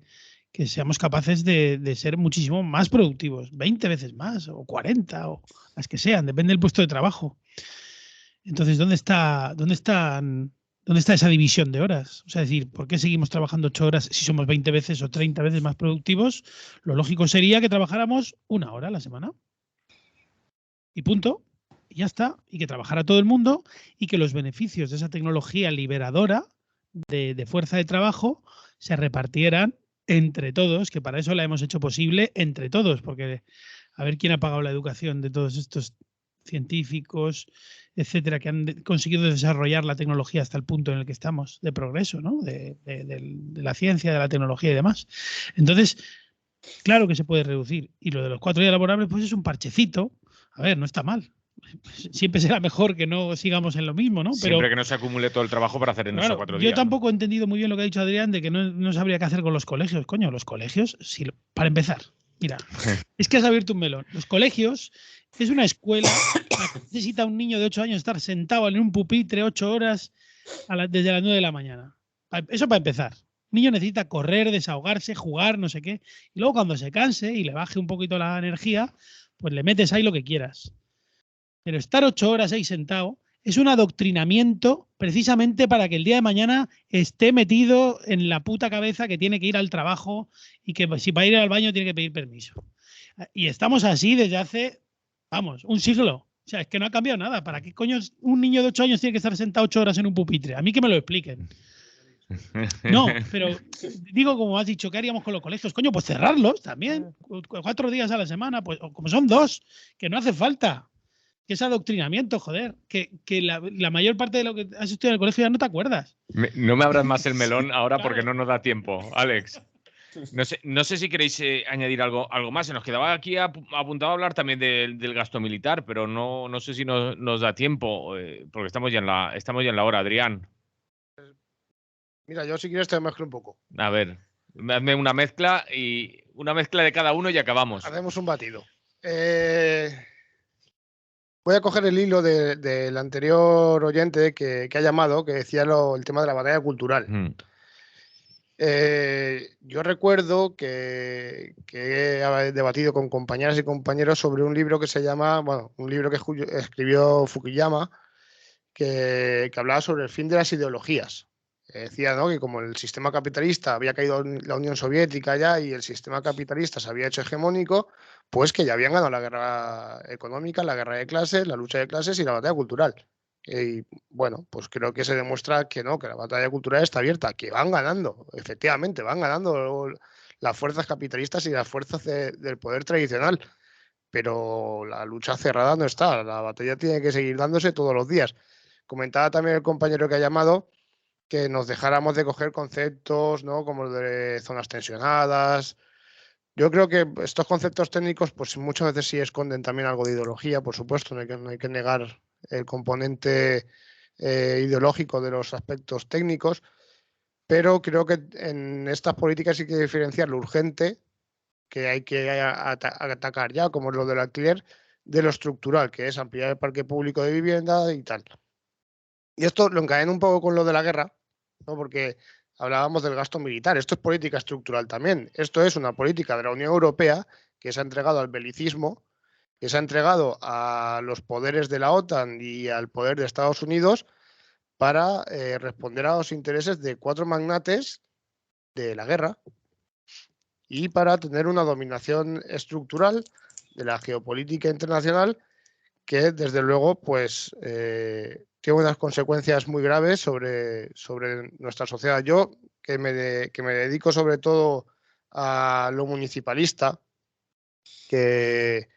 que seamos capaces de ser muchísimo más productivos, 20 veces más, o 40, o las que sean, depende del puesto de trabajo. Entonces, ¿dónde está esa división de horas? O sea, es decir, ¿por qué seguimos trabajando 8 horas si somos 20 veces o 30 veces más productivos? Lo lógico sería que trabajáramos 1 hora a la semana. Y punto. Y ya está. Y que trabajara todo el mundo y que los beneficios de esa tecnología liberadora de fuerza de trabajo se repartieran entre todos, que para eso la hemos hecho posible entre todos, porque a ver quién ha pagado la educación de todos estos científicos, etcétera, que han conseguido desarrollar la tecnología hasta el punto en el que estamos, de progreso, ¿no? De la ciencia, de la tecnología y demás. Entonces, claro que se puede reducir. Y lo de los 4 días laborables, pues es un parchecito. A ver, no está mal. Siempre será mejor que no sigamos en lo mismo, ¿no? Siempre que no se acumule todo el trabajo para hacer en esos 4 días. Yo tampoco he entendido muy bien lo que ha dicho Adrián de que no sabría qué hacer con los colegios. Coño, los colegios, para empezar, mira, es que has abierto un melón. Los colegios es una escuela que necesita un niño de 8 años estar sentado en un pupitre 8 horas desde las 9 de la mañana. Eso para empezar. Un niño necesita correr, desahogarse, jugar, no sé qué. Y luego cuando se canse y le baje un poquito la energía, pues le metes ahí lo que quieras. Pero estar 8 horas ahí sentado es un adoctrinamiento precisamente para que el día de mañana esté metido en la puta cabeza que tiene que ir al trabajo y que si para ir al baño tiene que pedir permiso. Y estamos así desde hace, un siglo. O sea, es que no ha cambiado nada. ¿Para qué coño un niño de 8 años tiene que estar sentado 8 horas en un pupitre? A mí que me lo expliquen. No, pero digo, como has dicho, ¿qué haríamos con los colegios? Coño, pues cerrarlos también. 4 días a la semana, pues como son 2, que no hace falta. Que es adoctrinamiento, joder. Que la mayor parte de lo que has estudiado en el colegio ya no te acuerdas. No me abras más el melón ahora porque no nos da tiempo, Alex. No sé si queréis añadir algo más. Se nos quedaba aquí apuntado a hablar también del gasto militar, pero no sé si nos da tiempo, porque estamos ya en la hora, Adrián. Mira, yo si quieres te mezclo un poco. A ver, hazme una mezcla de cada uno y acabamos. Hacemos un batido. Voy a coger el hilo del anterior oyente que ha llamado, que decía el tema de la batalla cultural. Yo recuerdo que he debatido con compañeras y compañeros sobre un libro que se llama, un libro que escribió Fukuyama, que hablaba sobre el fin de las ideologías. Decía, ¿no?, que como el sistema capitalista había caído en la Unión Soviética ya y el sistema capitalista se había hecho hegemónico, pues que ya habían ganado la guerra económica, la guerra de clases, la lucha de clases y la batalla cultural. Y bueno, pues creo que se demuestra que no, que la batalla cultural está abierta, que van ganando, efectivamente, van ganando las fuerzas capitalistas y las fuerzas del poder tradicional, pero la lucha cerrada no está, la batalla tiene que seguir dándose todos los días. Comentaba también el compañero que ha llamado que nos dejáramos de coger conceptos, ¿no?, como el de zonas tensionadas. Yo creo que estos conceptos técnicos pues muchas veces sí esconden también algo de ideología, por supuesto, no hay que negar el componente ideológico de los aspectos técnicos, pero creo que en estas políticas hay que diferenciar lo urgente, que hay que atacar ya, como es lo del alquiler, de lo estructural, que es ampliar el parque público de vivienda y tal. Y esto lo encadena un poco con lo de la guerra, ¿no?, porque hablábamos del gasto militar. Esto es política estructural también. Esto es una política de la Unión Europea que se ha entregado al belicismo, que se ha entregado a los poderes de la OTAN y al poder de Estados Unidos para responder a los intereses de 4 magnates de la guerra y para tener una dominación estructural de la geopolítica internacional que, desde luego, pues tiene unas consecuencias muy graves sobre nuestra sociedad. Yo, que me dedico sobre todo a lo municipalista, que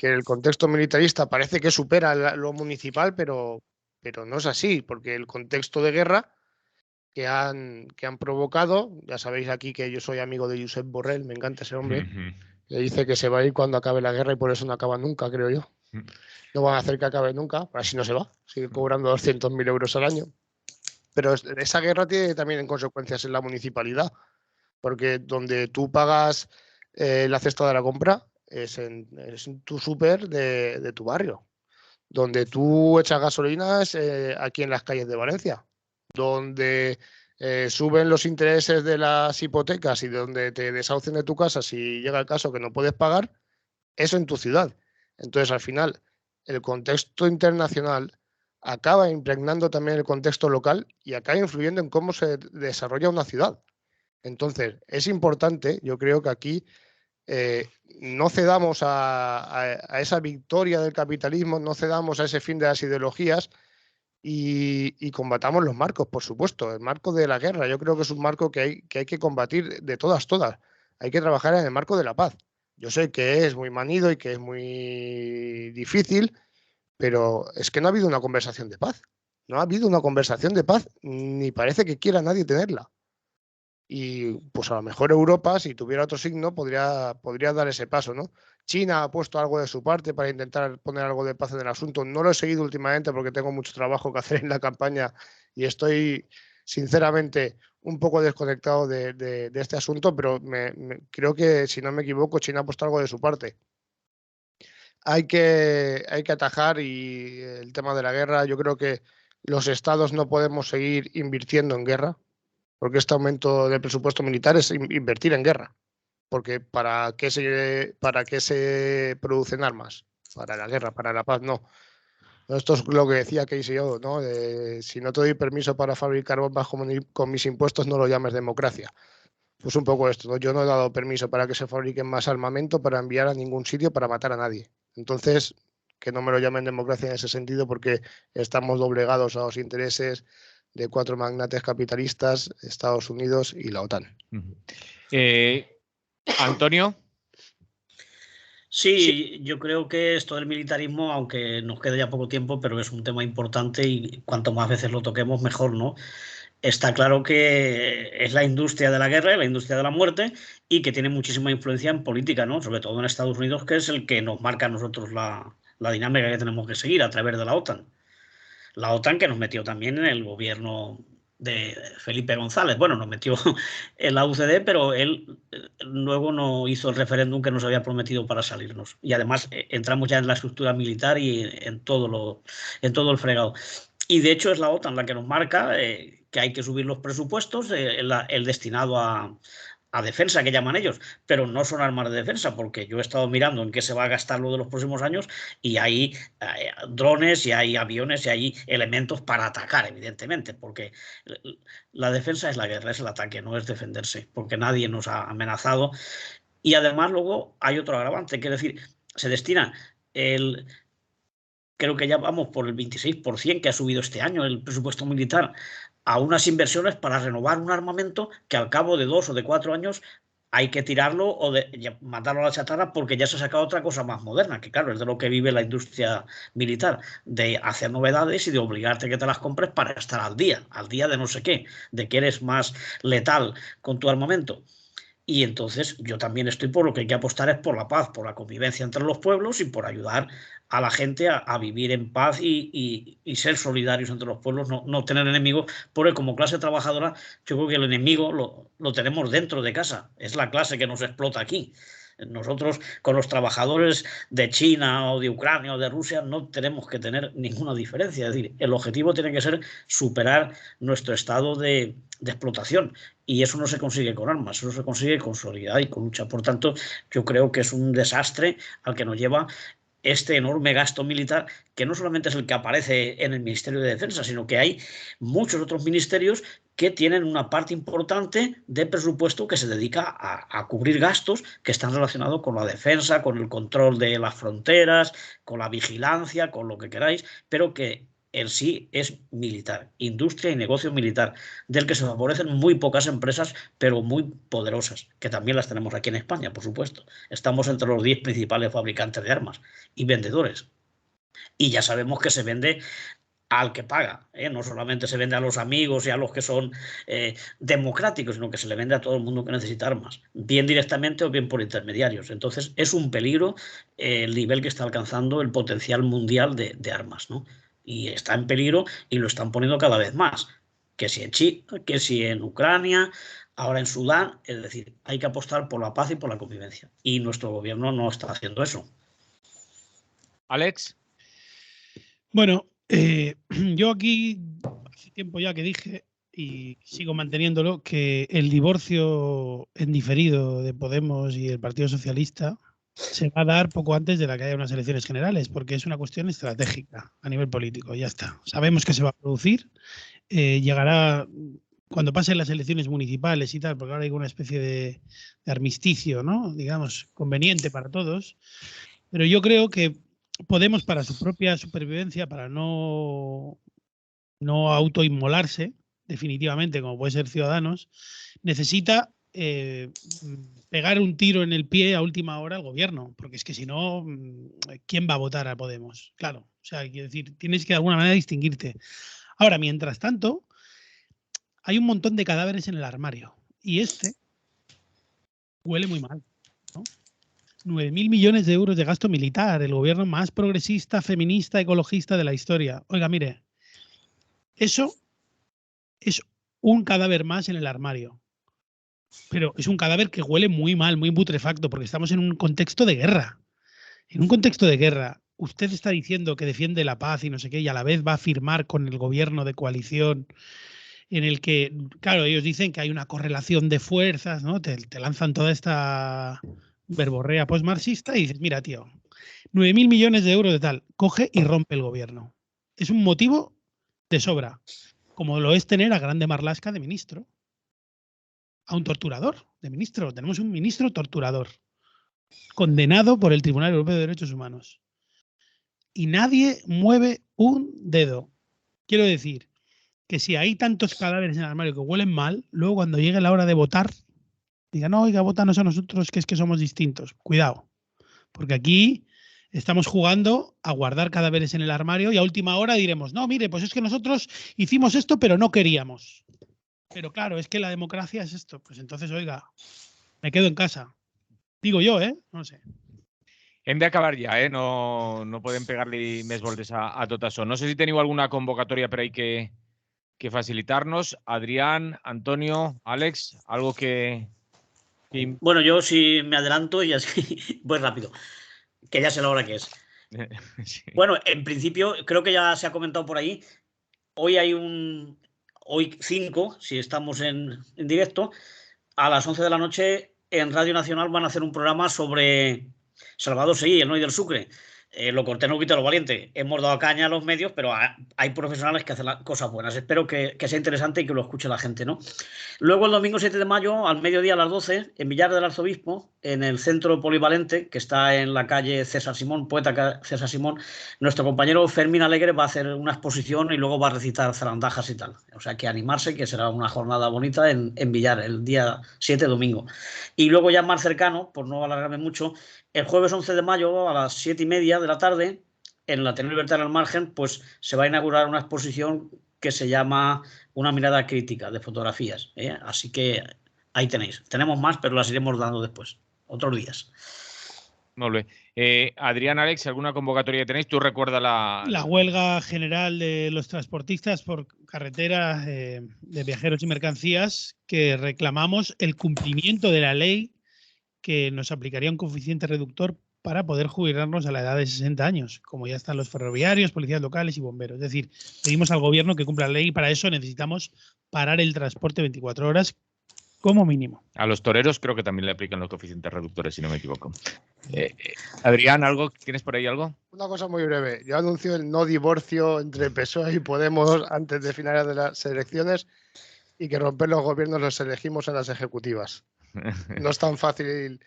el contexto militarista parece que supera lo municipal, pero no es así, porque el contexto de guerra que han provocado, ya sabéis aquí que yo soy amigo de Josep Borrell, me encanta ese hombre, le dice que se va a ir cuando acabe la guerra y por eso no acaba nunca, creo yo. No van a hacer que acabe nunca, así no se va, sigue cobrando 200.000 euros al año. Pero esa guerra tiene también consecuencias en la municipalidad, porque donde tú pagas la cesta de la compra es en tu súper de tu barrio. Donde tú echas gasolina es aquí en las calles de Valencia. Donde suben los intereses de las hipotecas y donde te desahucien de tu casa si llega el caso que no puedes pagar, eso en tu ciudad. Entonces, al final, el contexto internacional acaba impregnando también el contexto local y acaba influyendo en cómo se desarrolla una ciudad. Entonces, es importante, yo creo que aquí no cedamos a esa victoria del capitalismo, no cedamos a ese fin de las ideologías y combatamos los marcos, por supuesto. El marco de la guerra, yo creo que es un marco que hay que combatir de todas. Hay que trabajar en el marco de la paz. Yo sé que es muy manido y que es muy difícil, pero es que no ha habido una conversación de paz. No ha habido una conversación de paz, ni parece que quiera nadie tenerla. Y pues a lo mejor Europa, si tuviera otro signo, podría dar ese paso, ¿no? China ha puesto algo de su parte para intentar poner algo de paz en el asunto. No lo he seguido últimamente porque tengo mucho trabajo que hacer en la campaña y estoy, sinceramente, un poco desconectado de este asunto, pero creo que, si no me equivoco, China ha puesto algo de su parte. Hay que atajar y el tema de la guerra, yo creo que los estados no podemos seguir invirtiendo en guerra, porque este aumento del presupuesto militar es invertir en guerra. Porque ¿para qué se producen armas? Para la guerra, para la paz, no. Esto es lo que decía Casey yo, ¿no? Si no te doy permiso para fabricar bombas con mis impuestos, no lo llames democracia. Pues un poco esto, ¿no? Yo no he dado permiso para que se fabriquen más armamento para enviar a ningún sitio para matar a nadie. Entonces, que no me lo llamen democracia en ese sentido, porque estamos doblegados a los intereses de 4 magnates capitalistas, Estados Unidos y la OTAN. Antonio. Sí, yo creo que esto del militarismo, aunque nos quede ya poco tiempo, pero es un tema importante y cuanto más veces lo toquemos, mejor, ¿no? Está claro que es la industria de la guerra, la industria de la muerte y que tiene muchísima influencia en política, ¿no? Sobre todo en Estados Unidos, que es el que nos marca a nosotros la dinámica que tenemos que seguir a través de la OTAN. La OTAN que nos metió también en el gobierno de Felipe González. Bueno, nos metió en la UCD, pero él luego no hizo el referéndum que nos había prometido para salirnos. Y además entramos ya en la estructura militar y en todo el fregado. Y de hecho es la OTAN la que nos marca que hay que subir los presupuestos, el destinado a defensa, que llaman ellos, pero no son armas de defensa, porque yo he estado mirando en qué se va a gastar lo de los próximos años y hay drones y hay aviones y hay elementos para atacar, evidentemente, porque la defensa es la guerra, es el ataque, no es defenderse, porque nadie nos ha amenazado. Y además luego hay otro agravante, que es decir, se destina creo que ya vamos por el 26% que ha subido este año el presupuesto militar a unas inversiones para renovar un armamento que al cabo de 2 o de 4 años hay que tirarlo o mandarlo a la chatarra porque ya se ha sacado otra cosa más moderna, que claro, es de lo que vive la industria militar, de hacer novedades y de obligarte a que te las compres para estar al día de no sé qué, de que eres más letal con tu armamento. Y entonces yo también estoy por lo que hay que apostar es por la paz, por la convivencia entre los pueblos y por ayudar a la gente a vivir en paz y ser solidarios entre los pueblos, no tener enemigos, porque como clase trabajadora yo creo que el enemigo lo tenemos dentro de casa, es la clase que nos explota aquí. Nosotros con los trabajadores de China o de Ucrania o de Rusia no tenemos que tener ninguna diferencia. Es decir, el objetivo tiene que ser superar nuestro estado de explotación y eso no se consigue con armas, eso se consigue con solidaridad y con lucha. Por tanto, yo creo que es un desastre al que nos lleva este enorme gasto militar, que no solamente es el que aparece en el Ministerio de Defensa, sino que hay muchos otros ministerios que tienen una parte importante de presupuesto que se dedica a cubrir gastos que están relacionados con la defensa, con el control de las fronteras, con la vigilancia, con lo que queráis, pero que en sí es militar, industria y negocio militar, del que se favorecen muy pocas empresas, pero muy poderosas, que también las tenemos aquí en España, por supuesto. Estamos entre los 10 principales fabricantes de armas y vendedores. Y ya sabemos que se vende al que paga, no solamente se vende a los amigos y a los que son democráticos, sino que se le vende a todo el mundo que necesita armas, bien directamente o bien por intermediarios. Entonces es un peligro el nivel que está alcanzando el potencial mundial de armas, ¿no? Y está en peligro y lo están poniendo cada vez más, que si en China, que si en Ucrania, ahora en Sudán. Es decir, hay que apostar por la paz y por la convivencia, y nuestro gobierno no está haciendo eso. Alex. Bueno, yo aquí hace tiempo ya que dije y sigo manteniéndolo, que el divorcio en diferido de Podemos y el Partido Socialista se va a dar poco antes de la que haya unas elecciones generales, porque es una cuestión estratégica a nivel político. Ya está. Sabemos que se va a producir. Llegará cuando pasen las elecciones municipales y tal, porque ahora hay una especie de armisticio, ¿no? Digamos, conveniente para todos. Pero yo creo que Podemos, para su propia supervivencia, para no autoinmolarse, definitivamente, como puede ser Ciudadanos, necesita pegar un tiro en el pie a última hora al gobierno, porque es que si no, ¿quién va a votar a Podemos? Claro, o sea, quiero decir, tienes que de alguna manera distinguirte. Ahora, mientras tanto, hay un montón de cadáveres en el armario y este huele muy mal, ¿no? 9.000 millones de euros de gasto militar, el gobierno más progresista, feminista, ecologista de la historia. Oiga, mire, eso es un cadáver más en el armario. Pero es un cadáver que huele muy mal, muy putrefacto, porque estamos en un contexto de guerra. En un contexto de guerra, usted está diciendo que defiende la paz y no sé qué, y a la vez va a firmar con el gobierno de coalición en el que, claro, ellos dicen que hay una correlación de fuerzas, ¿no? Te lanzan toda esta verborrea postmarxista y dices, mira, tío, 9.000 millones de euros de tal, coge y rompe el gobierno. Es un motivo de sobra, como lo es tener a Grande Marlaska de ministro. A un torturador de ministro. Tenemos un ministro torturador, condenado por el Tribunal Europeo de Derechos Humanos. Y nadie mueve un dedo. Quiero decir que si hay tantos cadáveres en el armario que huelen mal, luego cuando llegue la hora de votar, digan, no, oiga, votanos a nosotros, que es que somos distintos. Cuidado, porque aquí estamos jugando a guardar cadáveres en el armario y a última hora diremos, no, mire, pues es que nosotros hicimos esto, pero no queríamos. Pero claro, es que la democracia es esto. Pues entonces, oiga, me quedo en casa. Digo yo, ¿eh? No sé. Hem d'acabar ja, ¿eh? No podem pegar-li més voltes a tot això. No sé si teniu alguna convocatòria per ahí que facilitar-nos. Adrián, Antonio, Àlex, algo que... Bueno, yo sí me adelanto y así voy rápido, que ya sé la hora que es. Sí. Bueno, en principio, creo que ya se ha comentado por ahí, hoy hay hoy 5, si estamos en directo, a las 11 de la noche en Radio Nacional van a hacer un programa sobre Salvador Seguí, el Noy del Sucre. Lo corté no quita lo valiente. Hemos dado caña a los medios, pero hay profesionales que hacen cosas buenas. Espero que sea interesante y que lo escuche la gente, ¿no? Luego el domingo 7 de mayo, al mediodía a las 12, en Villar del Arzobispo, en el centro polivalente, que está en la calle César Simón, poeta César Simón, nuestro compañero Fermín Alegre va a hacer una exposición y luego va a recitar zarandajas y tal. O sea, que animarse, que será una jornada bonita en Villar, el día 7, domingo. Y luego ya más cercano, por no alargarme mucho, el jueves 11 de mayo a las 7:30 de la tarde, en la Ateneo Libertario al Margen, pues se va a inaugurar una exposición que se llama Una mirada crítica de fotografías. Así que ahí tenéis. Tenemos más, pero las iremos dando después, otros días. Molt bé. Adrián, Àlex, ¿alguna convocatoria que tenéis? ¿Tú recuerdas la huelga general de los transportistas por carretera de viajeros y mercancías, que reclamamos el cumplimiento de la ley que nos aplicaría un coeficiente reductor para poder jubilarnos a la edad de 60 años, como ya están los ferroviarios, policías locales y bomberos? Es decir, pedimos al gobierno que cumpla la ley y para eso necesitamos parar el transporte 24 horas como mínimo. A los toreros creo que también le aplican los coeficientes reductores, si no me equivoco. Adrián, ¿tienes por ahí algo? Una cosa muy breve. Yo anuncio el no divorcio entre PSOE y Podemos antes de finales de las elecciones y que romper los gobiernos los elegimos en las ejecutivas. No es tan fácil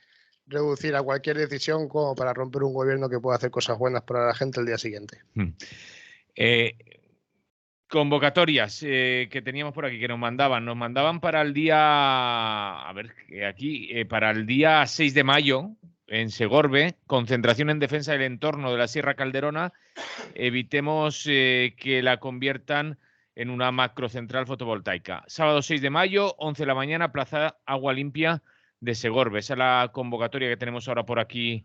reducir a cualquier decisión como para romper un gobierno que pueda hacer cosas buenas para la gente el día siguiente. Convocatorias que teníamos por aquí, que nos mandaban para el día, a ver, aquí, para el día 6 de mayo, en Segorbe, concentración en defensa del entorno de la Sierra Calderona. Evitemos que la conviertan en una macrocentral fotovoltaica. Sábado 6 de mayo, 11 de la mañana, Plaza Agua Limpia de Segorbe. Esa es la convocatoria que tenemos ahora por aquí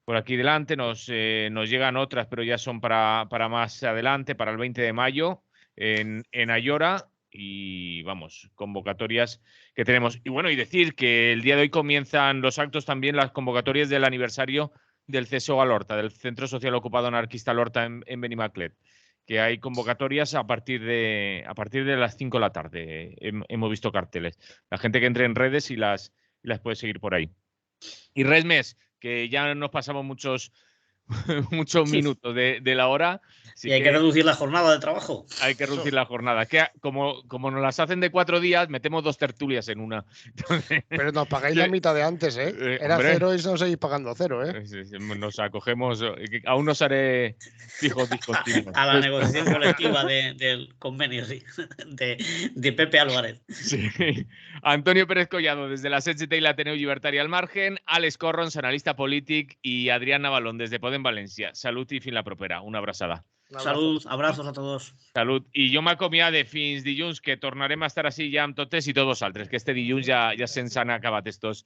delante. Nos llegan otras, pero ya son para más adelante, para el 20 de mayo en Ayora. Y vamos, convocatorias que tenemos. Y bueno, y decir que el día de hoy comienzan los actos también, las convocatorias del aniversario del CSO a Lorta, del Centro Social Ocupado Anarquista Lorta en Benimaclet, que hay convocatorias a partir de las 5 de la tarde. Hemos visto carteles. La gente que entre en redes y las puede seguir por ahí. Y res més, que ya nos pasamos muchos minutos de la hora. Y hay que reducir la jornada de trabajo. Hay que reducir la jornada. Que como nos las hacen de 4 días, metemos 2 tertulias en una. Entonces, pero nos pagáis la mitad de antes, ¿eh? Era hombre, 0 y nos seguís pagando 0, ¿eh? Nos acogemos. Aún nos haré fijos discontinuos. A la negociación colectiva del convenio, sí. De Pepe Álvarez. Sí. Antonio Pérez Collado, desde la SECT y la Ateneu Llibertària al Margen. Alex Corrons, analista polític. Y Adrián Navalón, desde Podem València. Salut i fins la propera. Una abraçada. Salut, abrazos a todos. Salut. I jo m'acomiade fins dilluns, que tornarem a estar així ja amb totes i tots vosaltres, que este dilluns ja se'ns han acabat estos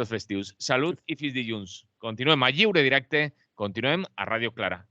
festius. Salut i fins dilluns. Continuem a Lliure Directe, continuem a Ràdio Clara.